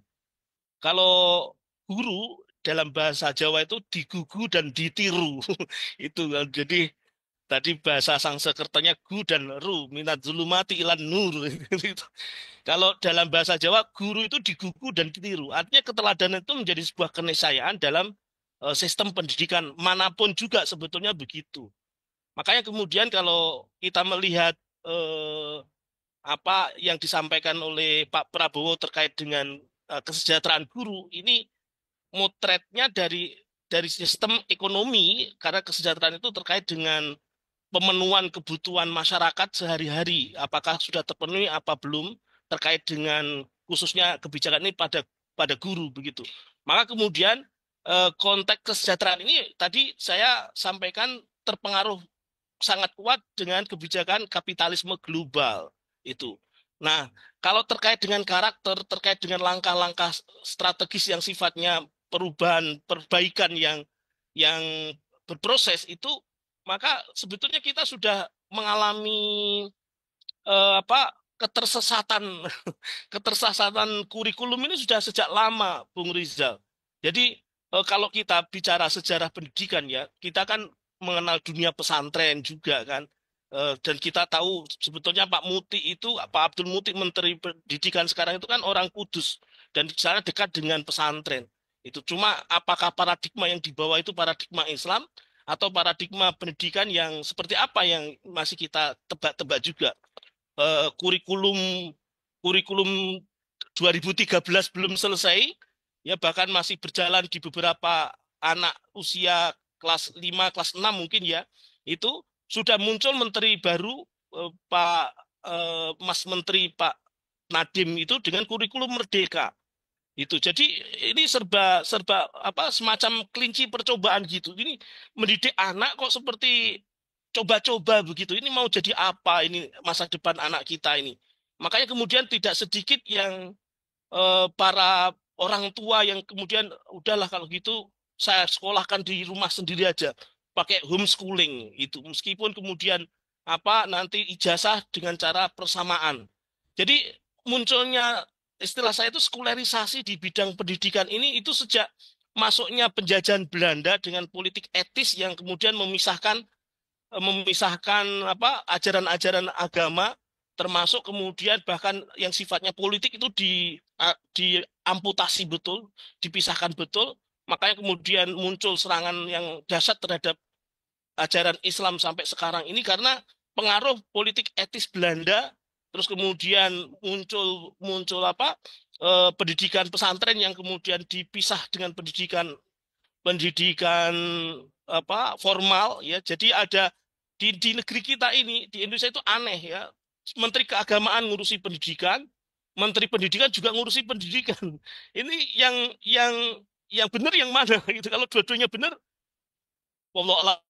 Kalau guru dalam bahasa Jawa itu digugu dan ditiru. Itu kan. Jadi tadi bahasa Sangsekertanya gu dan ru, minat zulumati ilan nur. Kalau dalam bahasa Jawa, guru itu digugu dan ditiru. Artinya keteladanan itu menjadi sebuah keniscayaan dalam sistem pendidikan manapun juga sebetulnya begitu. Makanya kemudian kalau kita melihat eh, apa yang disampaikan oleh Pak Prabowo terkait dengan kesejahteraan guru, ini motretnya dari sistem ekonomi karena kesejahteraan itu terkait dengan pemenuhan kebutuhan masyarakat sehari-hari, apakah sudah terpenuhi apa belum terkait dengan khususnya kebijakan ini pada guru begitu. Maka kemudian konteks kesejahteraan ini tadi saya sampaikan terpengaruh sangat kuat dengan kebijakan kapitalisme global itu. Nah, kalau terkait dengan karakter, terkait dengan langkah-langkah strategis yang sifatnya perubahan, perbaikan yang berproses itu, maka sebetulnya kita sudah mengalami ketersesatan ketersesatan kurikulum ini sudah sejak lama, Bung Rizal. Jadi kalau kita bicara sejarah pendidikan ya, kita kan mengenal dunia pesantren juga kan. Dan kita tahu sebetulnya Pak Muti itu, Pak Abdul Muti Menteri Pendidikan sekarang itu kan orang Kudus dan di sana dekat dengan pesantren. Itu cuma apakah paradigma yang dibawa itu paradigma Islam atau paradigma pendidikan yang seperti apa yang masih kita tebak-tebak juga. Kurikulum kurikulum 2013 belum selesai, ya bahkan masih berjalan di beberapa anak usia kelas 5, kelas 6 mungkin ya, itu sudah muncul menteri baru, Pak Mas Menteri Pak Nadiem itu dengan kurikulum merdeka. Itu. Jadi ini serba serba semacam kelinci percobaan gitu. Ini mendidik anak kok seperti coba-coba begitu. Ini mau jadi apa ini masa depan anak kita ini. Makanya kemudian tidak sedikit yang para orang tua yang kemudian udahlah kalau gitu saya sekolahkan di rumah sendiri aja pakai homeschooling itu meskipun kemudian nanti ijazah dengan cara persamaan. Jadi munculnya istilah saya itu sekularisasi di bidang pendidikan ini itu sejak masuknya penjajahan Belanda dengan politik etis yang kemudian memisahkan ajaran-ajaran agama termasuk kemudian bahkan yang sifatnya politik itu diamputasi betul, dipisahkan betul, makanya kemudian muncul serangan yang dahsyat terhadap ajaran Islam sampai sekarang ini karena pengaruh politik etis Belanda, terus kemudian muncul muncul pendidikan pesantren yang kemudian dipisah dengan pendidikan pendidikan formal ya. Jadi ada di negeri kita ini di Indonesia itu aneh ya. Menteri Keagamaan ngurusi pendidikan, Menteri Pendidikan juga ngurusi pendidikan. Ini yang benar yang mana gitu. Kalau dua-duanya benar, wallah alam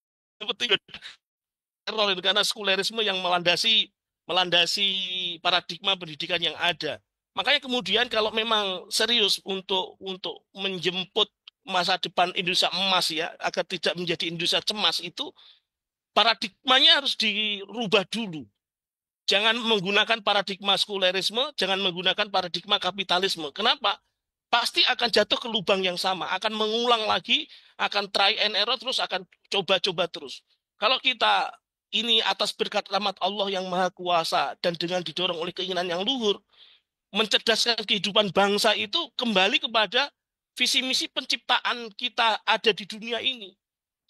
penting error itu karena sekulerisme yang melandasi melandasi paradigma pendidikan yang ada. Makanya kemudian kalau memang serius untuk menjemput masa depan Indonesia emas ya, agar tidak menjadi Indonesia cemas itu paradigmanya harus dirubah dulu. Jangan menggunakan paradigma sekulerisme, jangan menggunakan paradigma kapitalisme. Kenapa? Pasti akan jatuh ke lubang yang sama, akan mengulang lagi, akan try and error terus, akan coba-coba terus. Kalau kita ini atas berkat rahmat Allah yang Maha Kuasa dan dengan didorong oleh keinginan yang luhur, mencerdaskan kehidupan bangsa itu kembali kepada visi misi penciptaan kita ada di dunia ini.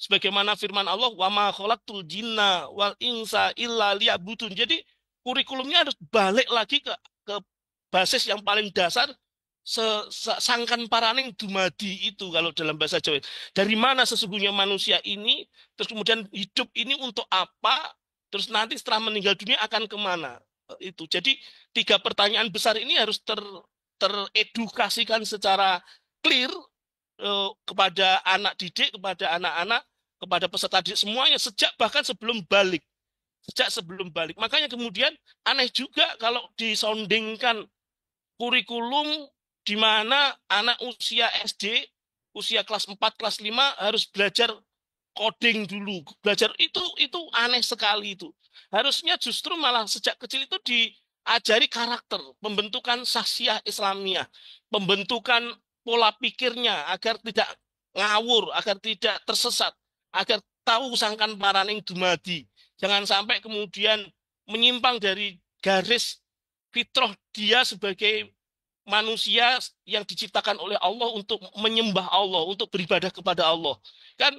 Sebagaimana firman Allah, wa ma khalaqtul jinna wal insa illa liya'budun. Jadi kurikulumnya harus balik lagi ke basis yang paling dasar sangkan paraning dumadi itu kalau dalam bahasa Jawa. Dari mana sesungguhnya manusia ini, terus kemudian hidup ini untuk apa, terus nanti setelah meninggal dunia akan kemana. Itu. Jadi tiga pertanyaan besar ini harus teredukasikan secara clear kepada anak didik, kepada anak-anak, kepada peserta didik semuanya sejak bahkan sebelum balik. Sejak sebelum balik. Makanya kemudian aneh juga kalau disoundingkan kurikulum di mana anak usia SD, usia kelas 4, kelas 5 harus belajar coding dulu. Belajar itu aneh sekali itu. Harusnya justru malah sejak kecil itu diajari karakter, pembentukan sahsiah Islamiyah, pembentukan pola pikirnya agar tidak ngawur, agar tidak tersesat, agar tahu sangkan paraning dumadi. Jangan sampai kemudian menyimpang dari garis fitrah dia sebagai manusia yang diciptakan oleh Allah untuk menyembah Allah, untuk beribadah kepada Allah. Kan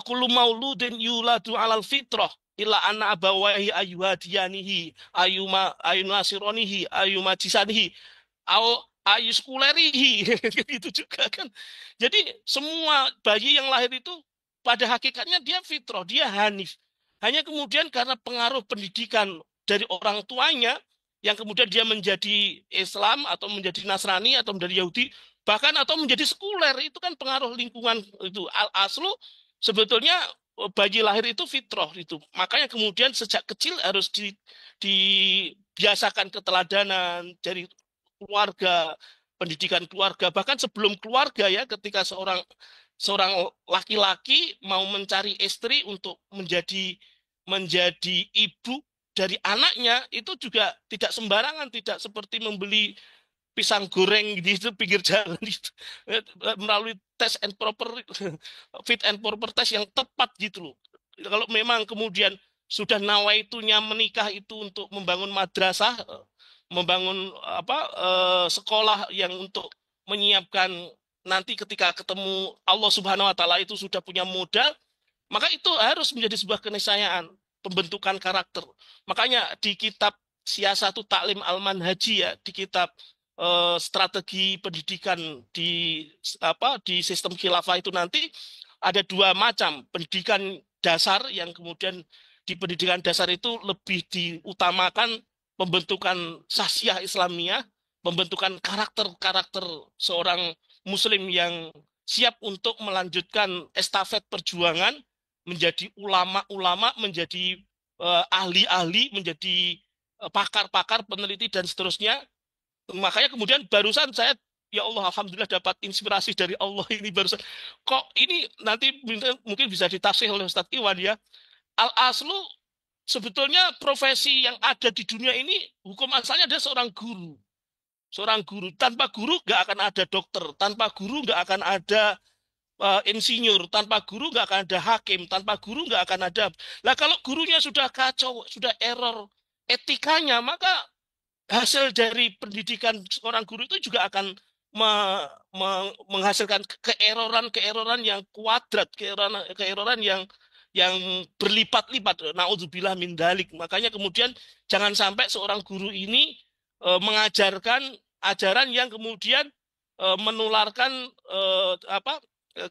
kullu mauludin yuladu alal fitrah illa anna abawahi ayyuhadiyanihi ayyunasironihi ayyumajisanihi ayuskulerihi itu juga kan. Jadi semua bayi yang lahir itu pada hakikatnya dia fitrah, dia hanif. Hanya kemudian karena pengaruh pendidikan dari orang tuanya yang kemudian dia menjadi Islam atau menjadi Nasrani atau menjadi Yahudi bahkan atau menjadi sekuler itu kan pengaruh lingkungan itu aslu sebetulnya bayi lahir itu fitrah itu makanya kemudian sejak kecil harus dibiasakan keteladanan dari keluarga pendidikan keluarga bahkan sebelum keluarga ya ketika seorang seorang laki-laki mau mencari istri untuk menjadi ibu dari anaknya itu juga tidak sembarangan, tidak seperti membeli pisang goreng di itu pinggir jalan itu, melalui tes and proper fit and proper test yang tepat gitu loh. Kalau memang kemudian sudah nawaitunya menikah itu untuk membangun madrasah, membangun sekolah yang untuk menyiapkan nanti ketika ketemu Allah Subhanahu wa taala itu sudah punya modal, maka itu harus menjadi sebuah keniscayaan pembentukan karakter. Makanya di kitab Siasatu Taklim Al-Manhaji ya, di kitab strategi pendidikan di sistem khilafah itu nanti ada dua macam pendidikan dasar yang kemudian di pendidikan dasar itu lebih diutamakan pembentukan sasiah Islamiyah, pembentukan karakter-karakter seorang muslim yang siap untuk melanjutkan estafet perjuangan menjadi ulama-ulama, menjadi ahli-ahli, menjadi pakar-pakar, peneliti dan seterusnya. Makanya kemudian barusan saya, ya Allah, alhamdulillah dapat inspirasi dari Allah ini barusan. Kok ini nanti mungkin bisa ditafsir oleh Ustadz Iwan ya. Al-aslu sebetulnya profesi yang ada di dunia ini hukum asalnya adalah seorang guru. Seorang guru. Tanpa guru nggak akan ada dokter. Tanpa guru nggak akan ada insinyur. Tanpa guru nggak akan ada hakim. Tanpa guru nggak akan ada. Nah kalau gurunya sudah kacau, sudah error etikanya, maka hasil dari pendidikan seorang guru itu juga akan menghasilkan keeroran yang kuadrat, keeroran yang berlipat-lipat. Naudzubillah min dalik. Makanya kemudian jangan sampai seorang guru ini mengajarkan ajaran yang kemudian menularkan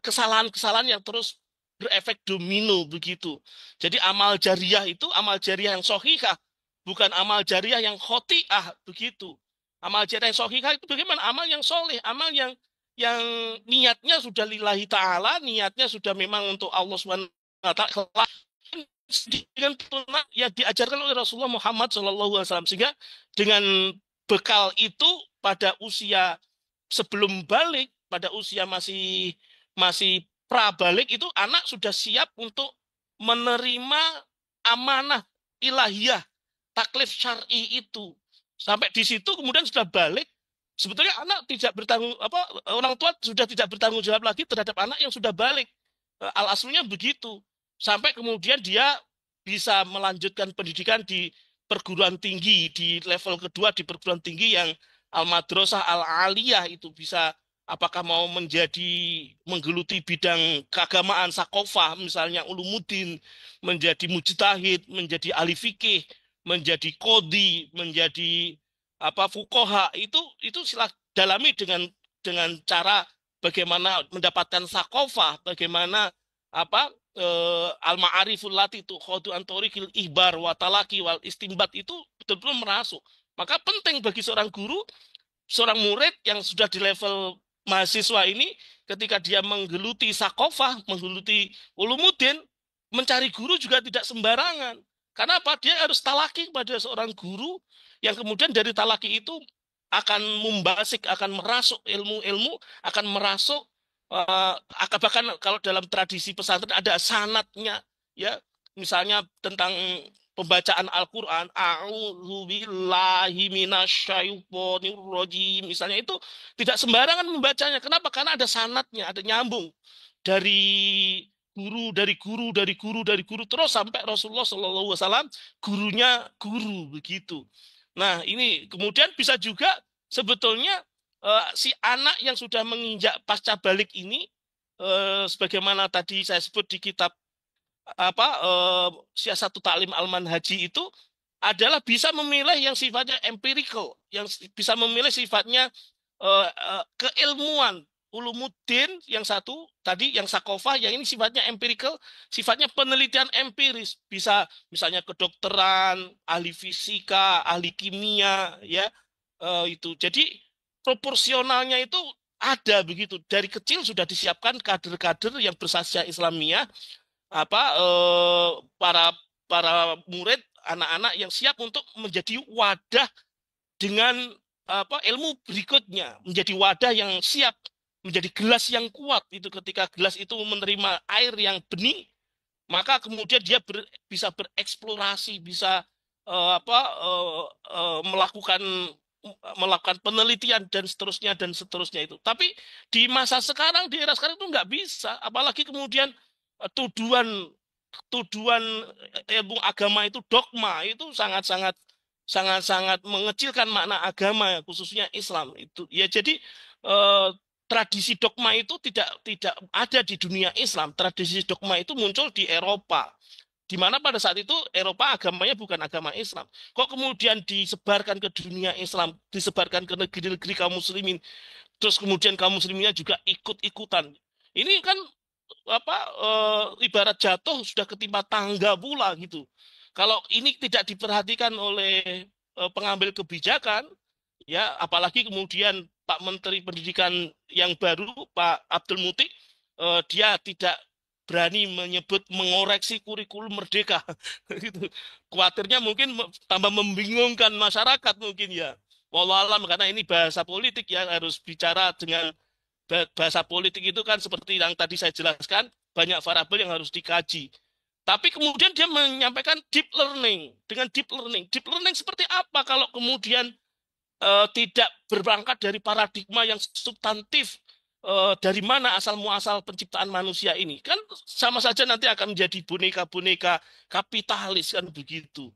kesalahan-kesalahan yang terus berefek domino begitu. Jadi amal jariah itu amal jariah yang sahihah, bukan amal jariah yang khotiah begitu. Amal jariah yang sahihah itu bagaimana? Amal yang soleh, amal yang niatnya sudah lillahi ta'ala, niatnya sudah memang untuk Allah Subhanahu wa ta'ala, dengan tunai yang diajarkan oleh Rasulullah Muhammad SAW. Sehingga dengan bekal itu pada usia sebelum balik, pada usia masih prabalik itu anak sudah siap untuk menerima amanah ilahiyah, taklif syar'i itu. Sampai di situ kemudian sudah balik, sebetulnya anak tidak orang tua sudah tidak bertanggung jawab lagi terhadap anak yang sudah balik. Al-aslunya begitu. Sampai kemudian dia bisa melanjutkan pendidikan di perguruan tinggi, di level kedua di perguruan tinggi yang al-madrasah al-aliyah itu bisa, apakah mau menggeluti bidang keagamaan, sakofah, misalnya ulumuddin, menjadi mujtahid, menjadi ahli fikih, menjadi qadhi, menjadi fuqaha, itu silah dalami dengan cara bagaimana mendapatkan sakofah, bagaimana al-ma'ariful lati itu khadu antorikil ihbar wa talaki wal istimbat itu betul-betul merasuk. Maka penting bagi seorang guru, seorang murid yang sudah di level mahasiswa ini, ketika dia menggeluti sakofah, menggeluti ulumuddin, mencari guru juga tidak sembarangan. Karena apa? Dia harus talaki pada seorang guru yang kemudian dari talaki itu akan membasik, akan merasuk ilmu-ilmu, akan merasuk bahkan kalau dalam tradisi pesantren ada sanatnya, ya, misalnya tentang pembacaan Al-Quran, a'udzubillahi minasyaitonirrajim, misalnya itu tidak sembarangan membacanya. Kenapa? Karena ada sanatnya, ada nyambung dari guru terus sampai Rasulullah SAW, gurunya guru begitu. Nah ini kemudian bisa juga sebetulnya si anak yang sudah menginjak pasca balik ini, sebagaimana tadi saya sebut di kitab Siasatu Taklim Al-Manhaji itu, adalah bisa memilih yang sifatnya empirical, yang bisa memilih sifatnya keilmuan. Ulumuddin yang satu tadi, yang sakofah, yang ini sifatnya empirical, sifatnya penelitian empiris, bisa misalnya kedokteran, ahli fisika, ahli kimia, ya, itu. Jadi proporsionalnya itu ada begitu. Dari kecil sudah disiapkan kader-kader yang bersasiah Islamiyah, para murid, anak-anak yang siap untuk menjadi wadah dengan ilmu berikutnya, menjadi wadah yang siap, menjadi gelas yang kuat. Itu ketika gelas itu menerima air yang bening, maka kemudian dia bisa bereksplorasi, bisa melakukan penelitian dan seterusnya itu. Tapi di masa sekarang, di era sekarang itu nggak bisa. Apalagi kemudian tuduhan tuduhan ilmu agama itu dogma itu sangat-sangat mengecilkan makna agama khususnya Islam itu. Ya jadi eh, tradisi dogma itu tidak ada di dunia Islam. Tradisi dogma itu muncul di Eropa. Di mana pada saat itu Eropa agamanya bukan agama Islam. Kok kemudian disebarkan ke dunia Islam, disebarkan ke negeri-negeri kaum muslimin, terus kemudian kaum musliminnya juga ikut-ikutan. Ini kan ibarat jatuh sudah ketimpa tangga pula gitu. Kalau ini tidak diperhatikan oleh pengambil kebijakan, ya apalagi kemudian Pak Menteri Pendidikan yang baru Pak Abdul Muti, dia tidak berani menyebut mengoreksi kurikulum merdeka. Gitu. Khawatirnya mungkin tambah membingungkan masyarakat mungkin ya. Wallah alam karena ini bahasa politik ya harus bicara dengan bahasa politik itu kan seperti yang tadi saya jelaskan banyak variabel yang harus dikaji. Tapi kemudian dia menyampaikan deep learning. Dengan deep learning seperti apa kalau kemudian tidak berangkat dari paradigma yang substantif, dari mana asal muasal penciptaan manusia ini kan sama saja nanti akan menjadi boneka-boneka kapitalis kan begitu.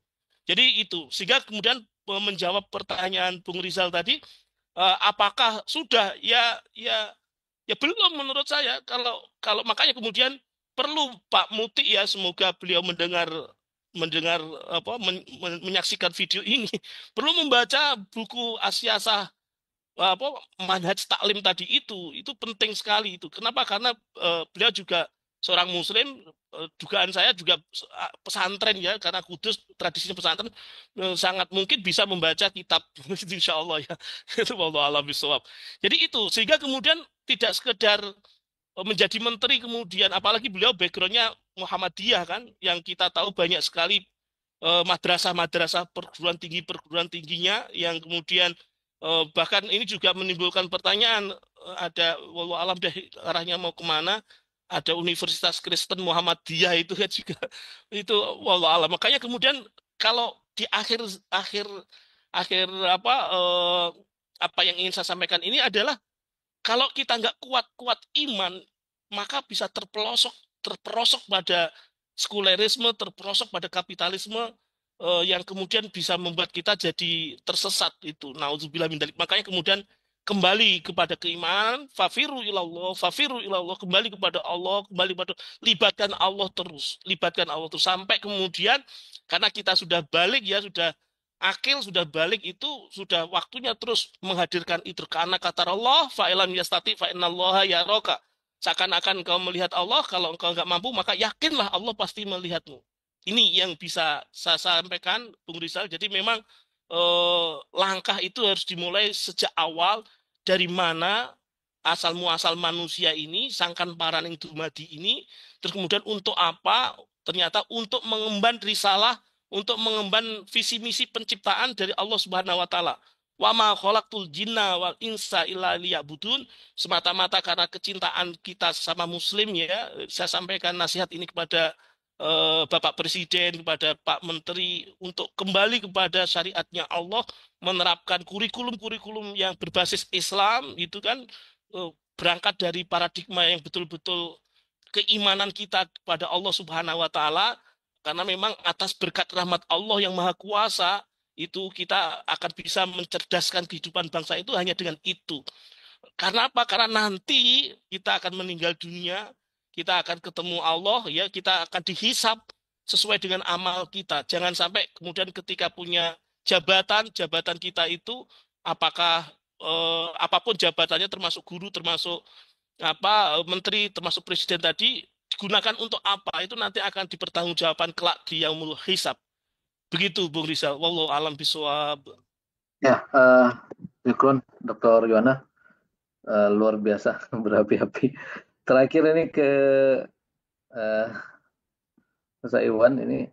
Jadi itu sehingga kemudian menjawab pertanyaan Bung Rizal tadi, apakah sudah ya belum menurut saya. Kalau kalau makanya kemudian perlu Pak Muti ya, semoga beliau mendengar mendengar menyaksikan video ini, perlu membaca buku Asyasah apa manhaj taklim tadi itu penting sekali itu. Kenapa? Karena beliau juga seorang muslim, dugaan saya juga pesantren ya, karena Kudus tradisinya pesantren, sangat mungkin bisa membaca kitab itu insya Allah ya. Itu wallahu a'lam bishawab. Jadi itu sehingga kemudian tidak sekedar menjadi menteri kemudian, apalagi beliau backgroundnya Muhammadiyah kan, yang kita tahu banyak sekali madrasah-madrasah perguruan tingginya yang kemudian bahkan ini juga menimbulkan pertanyaan, ada wallahu alam deh arahnya mau kemana, ada Universitas Kristen Muhammadiyah itu kan juga itu wallahu alam. Makanya kemudian kalau di akhir akhir akhir apa yang ingin saya sampaikan ini adalah kalau kita nggak kuat-kuat iman, maka bisa terperosok pada sekulerisme, terperosok pada kapitalisme, yang kemudian bisa membuat kita jadi tersesat itu. Nauzubillah min dzalik. Makanya kemudian kembali kepada keimanan, fafiru ilallah, kembali kepada Allah, kembali kepada libatkan Allah terus sampai kemudian karena kita sudah balik ya, sudah akil sudah balik itu sudah waktunya terus menghadirkan itu karena kata Allah fa'ilam yastati fa'innallaha yaraka, seakan-akan engkau melihat Allah, kalau engkau nggak mampu maka yakinlah Allah pasti melihatmu. Ini yang bisa saya sampaikan Bung Rizal. Jadi memang langkah itu harus dimulai sejak awal, dari mana asal muasal manusia ini, sangkan paraning dumadi ini, terus kemudian untuk apa, ternyata untuk mengemban risalah, untuk mengemban visi misi penciptaan dari Allah Subhanahu wa taala. Wa ma khalaqtul jinna wal insa illa liya'budun, semata-mata karena kecintaan kita sama muslim ya. Saya sampaikan nasihat ini kepada Bapak Presiden, kepada Pak Menteri untuk kembali kepada syariatnya Allah, menerapkan kurikulum-kurikulum yang berbasis Islam itu kan, berangkat dari paradigma yang betul-betul keimanan kita kepada Allah Subhanahu wa taala, karena memang atas berkat rahmat Allah yang Maha Kuasa itu kita akan bisa mencerdaskan kehidupan bangsa itu hanya dengan itu. Karena apa? Karena nanti kita akan meninggal dunia, kita akan ketemu Allah ya, kita akan dihisap sesuai dengan amal kita. Jangan sampai kemudian ketika punya jabatan kita itu, apakah apapun jabatannya, termasuk guru, termasuk menteri, termasuk presiden tadi, digunakan untuk apa? Itu nanti akan dipertanggungjawabkan kelak di yaumul hisab. Begitu Bung Rizal. Wallahu alam bisawab. Ya, Syukron, Dr. Yuwana, luar biasa berapi-api. Terakhir ini ke Mas Iwan, ini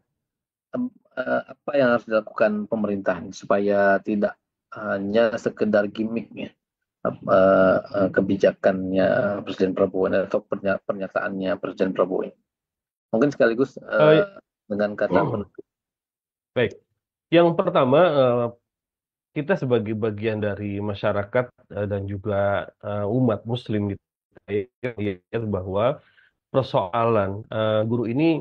apa yang harus dilakukan pemerintah supaya tidak hanya sekedar gimmicknya kebijakannya Presiden Prabowo atau pernyataannya Presiden Prabowo ini. Mungkin sekaligus dengan kata penutup. Baik. Yang pertama, kita sebagai bagian dari masyarakat dan juga umat Muslim gitu, ya, lihat bahwa persoalan guru ini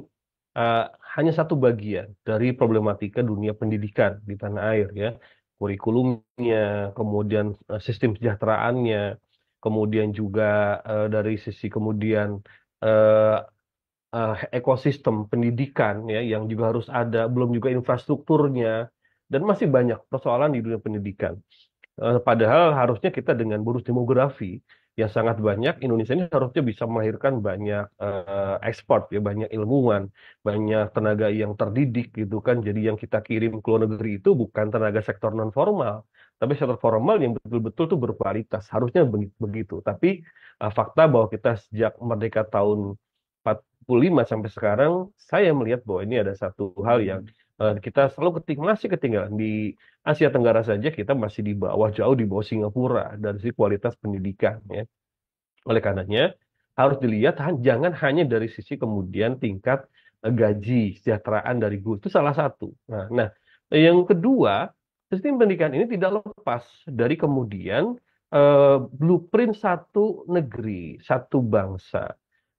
eh, hanya satu bagian dari problematika dunia pendidikan di tanah air ya. Kurikulumnya, kemudian sistem sejahteraannya, kemudian juga dari sisi kemudian eh, ekosistem pendidikan ya yang juga harus ada, belum juga infrastrukturnya dan masih banyak persoalan di dunia pendidikan. Padahal harusnya kita dengan bonus demografi yang sangat banyak, Indonesia ini harusnya bisa melahirkan banyak ekspor ya, banyak ilmuwan, banyak tenaga yang terdidik gitu kan. Jadi yang kita kirim ke luar negeri itu bukan tenaga sektor non formal, tapi sektor formal yang betul-betul tuh berkualitas. Harusnya begitu. Tapi fakta bahwa kita sejak merdeka tahun 45 sampai sekarang, saya melihat bahwa ini ada satu hal yang kita selalu masih ketinggalan di Asia Tenggara saja kita masih di bawah, jauh di bawah Singapura dari sisi kualitas pendidikan ya. Oleh karenanya harus dilihat jangan hanya dari sisi kemudian tingkat gaji, kesejahteraan dari guru itu salah satu. Nah, yang kedua, sistem pendidikan ini tidak lepas dari kemudian blueprint satu negeri, satu bangsa.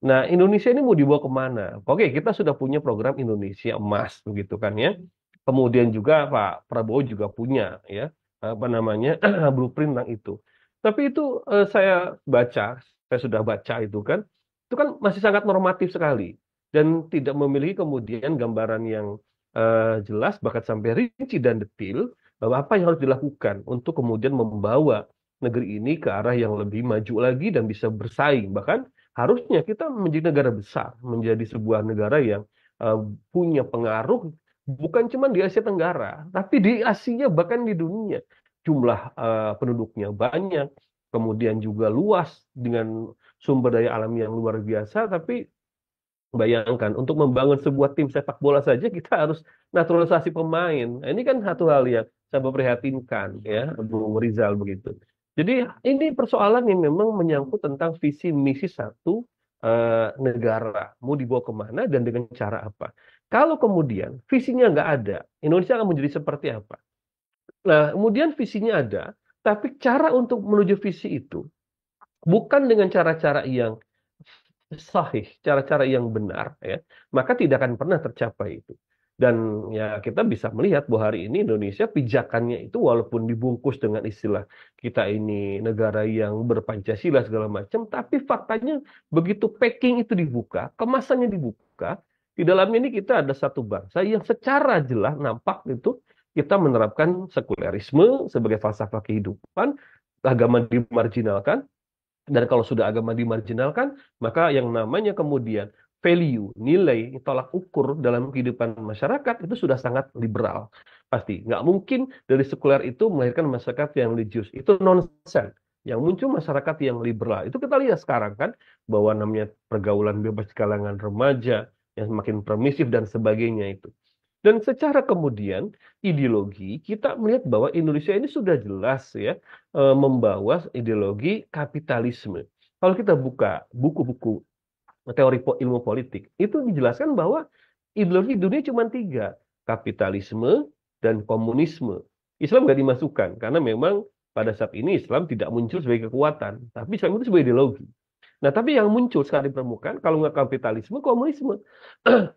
Nah, Indonesia ini mau dibawa kemana? Oke, kita sudah punya program Indonesia Emas, begitu kan ya. Kemudian juga Pak Prabowo juga punya ya apa namanya blueprint tentang itu. Tapi itu saya baca, saya sudah baca itu kan masih sangat normatif sekali dan tidak memiliki kemudian gambaran yang jelas bahkan sampai rinci dan detail bahwa apa yang harus dilakukan untuk kemudian membawa negeri ini ke arah yang lebih maju lagi dan bisa bersaing. Bahkan harusnya kita menjadi negara besar, menjadi sebuah negara yang eh, punya pengaruh bukan cuma di Asia Tenggara, tapi di Asia bahkan di dunia. Jumlah penduduknya banyak, kemudian juga luas dengan sumber daya alam yang luar biasa, tapi bayangkan untuk membangun sebuah tim sepak bola saja kita harus naturalisasi pemain. Nah, ini kan satu hal yang saya memprihatinkan ya, Bung Rizal begitu. Jadi ini persoalan yang memang menyangkut tentang visi misi satu negara mau dibawa kemana dan dengan cara apa. Kalau kemudian visinya nggak ada, Indonesia akan menjadi seperti apa? Nah, kemudian visinya ada, tapi cara untuk menuju visi itu bukan dengan cara-cara yang sahih, cara-cara yang benar, ya, maka tidak akan pernah tercapai itu. Dan ya kita bisa melihat bahwa hari ini Indonesia pijakannya itu walaupun dibungkus dengan istilah kita ini negara yang berpancasila segala macam, tapi faktanya begitu packing itu dibuka, kemasannya dibuka, di dalamnya ini kita ada satu bangsa yang secara jelas nampak itu kita menerapkan sekulerisme sebagai falsafah kehidupan, agama dimarginalkan, dan kalau sudah agama dimarginalkan, maka yang namanya kemudian value, nilai, tolak ukur dalam kehidupan masyarakat itu sudah sangat liberal. Pasti. Nggak mungkin dari sekuler itu melahirkan masyarakat yang religius. Itu nonsense. Yang muncul masyarakat yang liberal. Itu kita lihat sekarang kan, bahwa namanya pergaulan bebas di kalangan remaja, yang semakin permisif dan sebagainya itu. Dan secara kemudian ideologi kita melihat bahwa Indonesia ini sudah jelas ya membawa ideologi kapitalisme. Kalau kita buka buku-buku teori ilmu politik, itu dijelaskan bahwa ideologi dunia cuma tiga, kapitalisme dan komunisme. Islam nggak dimasukkan karena memang pada saat ini Islam tidak muncul sebagai kekuatan, tapi Islam itu sebagai ideologi. Nah, tapi yang muncul sekarang di permukaan, kalau nggak kapitalisme, komunisme.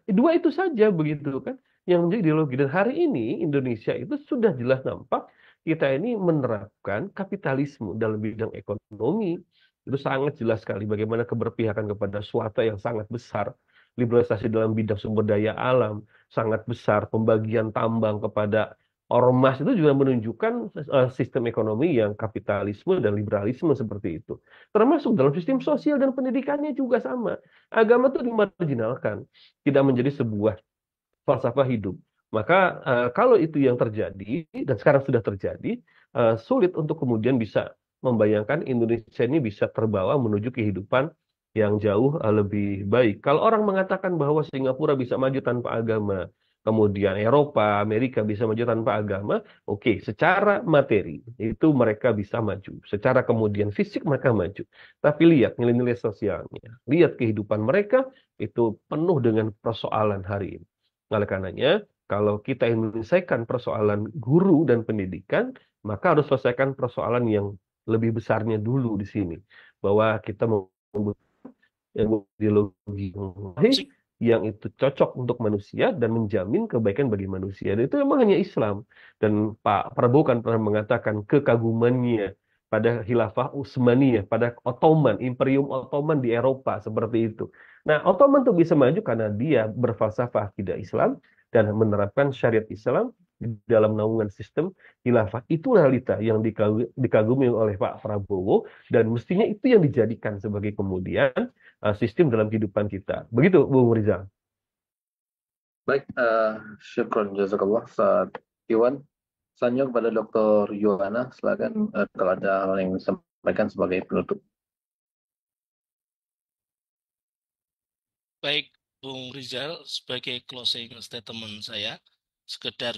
Dua itu saja begitu kan, yang menjadi ideologi. Dan hari ini Indonesia itu sudah jelas nampak kita ini menerapkan kapitalisme dalam bidang ekonomi. Itu sangat jelas sekali bagaimana keberpihakan kepada swasta yang sangat besar. Liberalisasi dalam bidang sumber daya alam sangat besar. Pembagian tambang kepada ormas itu juga menunjukkan sistem ekonomi yang kapitalisme dan liberalisme seperti itu. Termasuk dalam sistem sosial dan pendidikannya juga sama. Agama itu dimarginalkan, tidak menjadi sebuah falsafah hidup. Maka kalau itu yang terjadi, dan sekarang sudah terjadi, sulit untuk kemudian bisa membayangkan Indonesia ini bisa terbawa menuju kehidupan yang jauh lebih baik. Kalau orang mengatakan bahwa Singapura bisa maju tanpa agama, kemudian Eropa, Amerika bisa maju tanpa agama, oke, secara materi itu mereka bisa maju. Secara kemudian fisik mereka maju. Tapi lihat nilai-nilai sosialnya, lihat kehidupan mereka itu penuh dengan persoalan hari ini. Oleh karenanya, kalau kita ingin menyelesaikan persoalan guru dan pendidikan, maka harus selesaikan persoalan yang lebih besarnya dulu di sini. Bahwa kita membutuhkan ilmu ideologi yang itu cocok untuk manusia dan menjamin kebaikan bagi manusia. Dan itu memang hanya Islam. Dan Pak Prabowo kan pernah mengatakan kekagumannya pada Khilafah Utsmaniyah, pada Ottoman, Imperium Ottoman di Eropa, seperti itu. Nah, Ottoman itu bisa maju karena dia berfalsafah akidah Islam dan menerapkan syariat Islam di dalam naungan sistem khilafah. Itu realita yang dikagumi oleh Pak Prabowo, dan mestinya itu yang dijadikan sebagai kemudian sistem dalam kehidupan kita. Begitu, Bung Rizal. Baik, syukron jazakallah Ustaz Iwan. Selanjutnya kepada Dr. Yohana, silakan kalau ada hal yang disampaikan sebagai penutup. Baik, Bung Rizal, sebagai closing statement saya, sekedar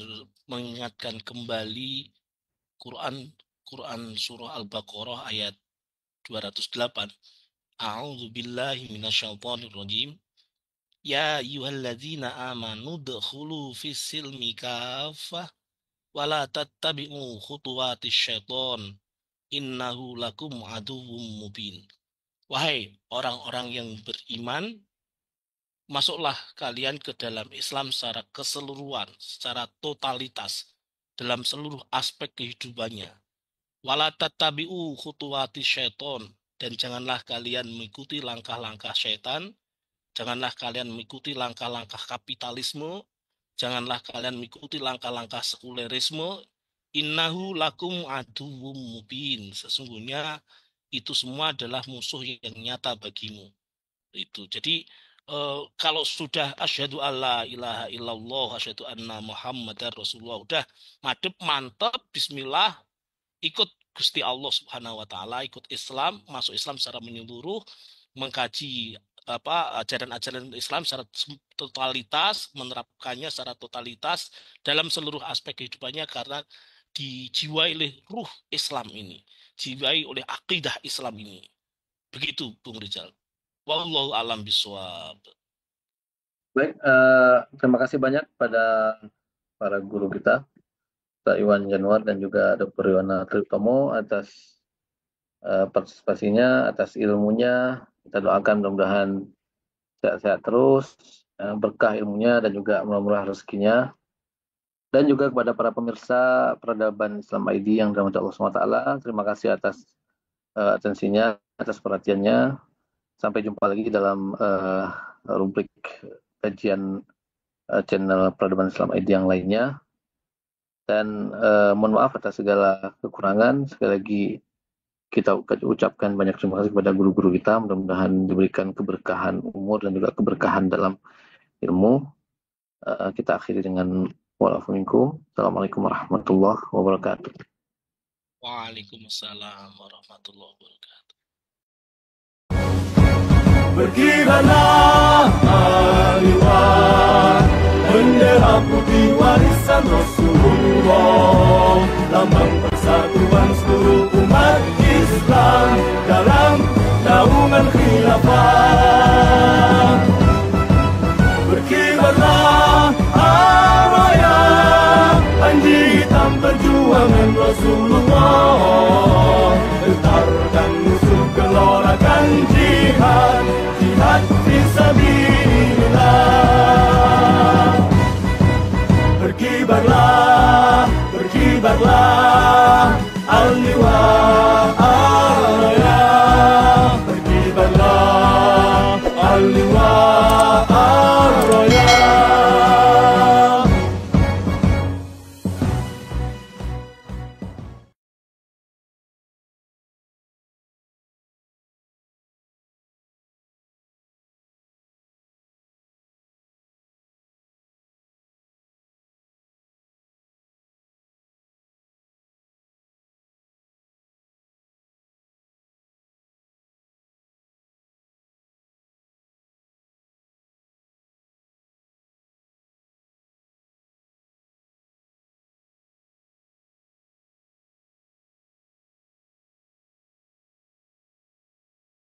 mengingatkan kembali Quran surah Al-Baqarah ayat 208. A'udzu billahi minasyaitonir rajim. Ya ayyuhalladzina amanu dkhulu fis silmi kaffah wa la tattabi'u khutuwatis syaiton innahu lakum aduwwum mubin. Wahai orang-orang yang beriman, masuklah kalian ke dalam Islam secara keseluruhan, secara totalitas, dalam seluruh aspek kehidupannya. Wala tattabi'u khutuwatis syaiton, dan janganlah kalian mengikuti langkah-langkah syaitan, janganlah kalian mengikuti langkah-langkah kapitalisme, janganlah kalian mengikuti langkah-langkah sekulerisme. Innahu lakum aduwwum mubin. Sesungguhnya itu semua adalah musuh yang nyata bagimu. Itu. Jadi kalau sudah asyhadu alla ilaha illallah, asyhadu anna muhammadar rasulullah, udah madep, mantap, bismillah, ikut Gusti Allah Subhanahu wa taala, ikut Islam, masuk Islam secara menyeluruh, mengkaji ajaran-ajaran Islam secara totalitas, menerapkannya secara totalitas dalam seluruh aspek kehidupannya, karena dijiwai oleh ruh Islam ini, dijiwai oleh akidah Islam ini. Begitu, Bung Rizal. Wallahu a'lam bishawab. Baik, terima kasih banyak pada para guru kita, Pak Iwan Januar dan juga Dr. Yohana Triptomo, atas partisipasinya, atas ilmunya. Kita doakan mudah-mudahan sehat-sehat terus, berkah ilmunya dan juga murah-murah rezekinya. Dan juga kepada para pemirsa Peradaban Islam ID yang dirahmati Allah SWT, terima kasih atas atensinya, atas perhatiannya. Sampai jumpa lagi dalam rubrik kajian channel Peradaban Islam ID yang lainnya. Dan mohon maaf atas segala kekurangan. Sekali lagi kita ucapkan banyak terima kasih kepada guru-guru kita. Mudah-mudahan diberikan keberkahan umur dan juga keberkahan dalam ilmu. Kita akhiri dengan wa'alaikumsalam. Assalamualaikum warahmatullahi wabarakatuh. Waalaikumsalam warahmatullahi wabarakatuh. Berkibarlah aliwan, bendera putih warisan Rasulullah.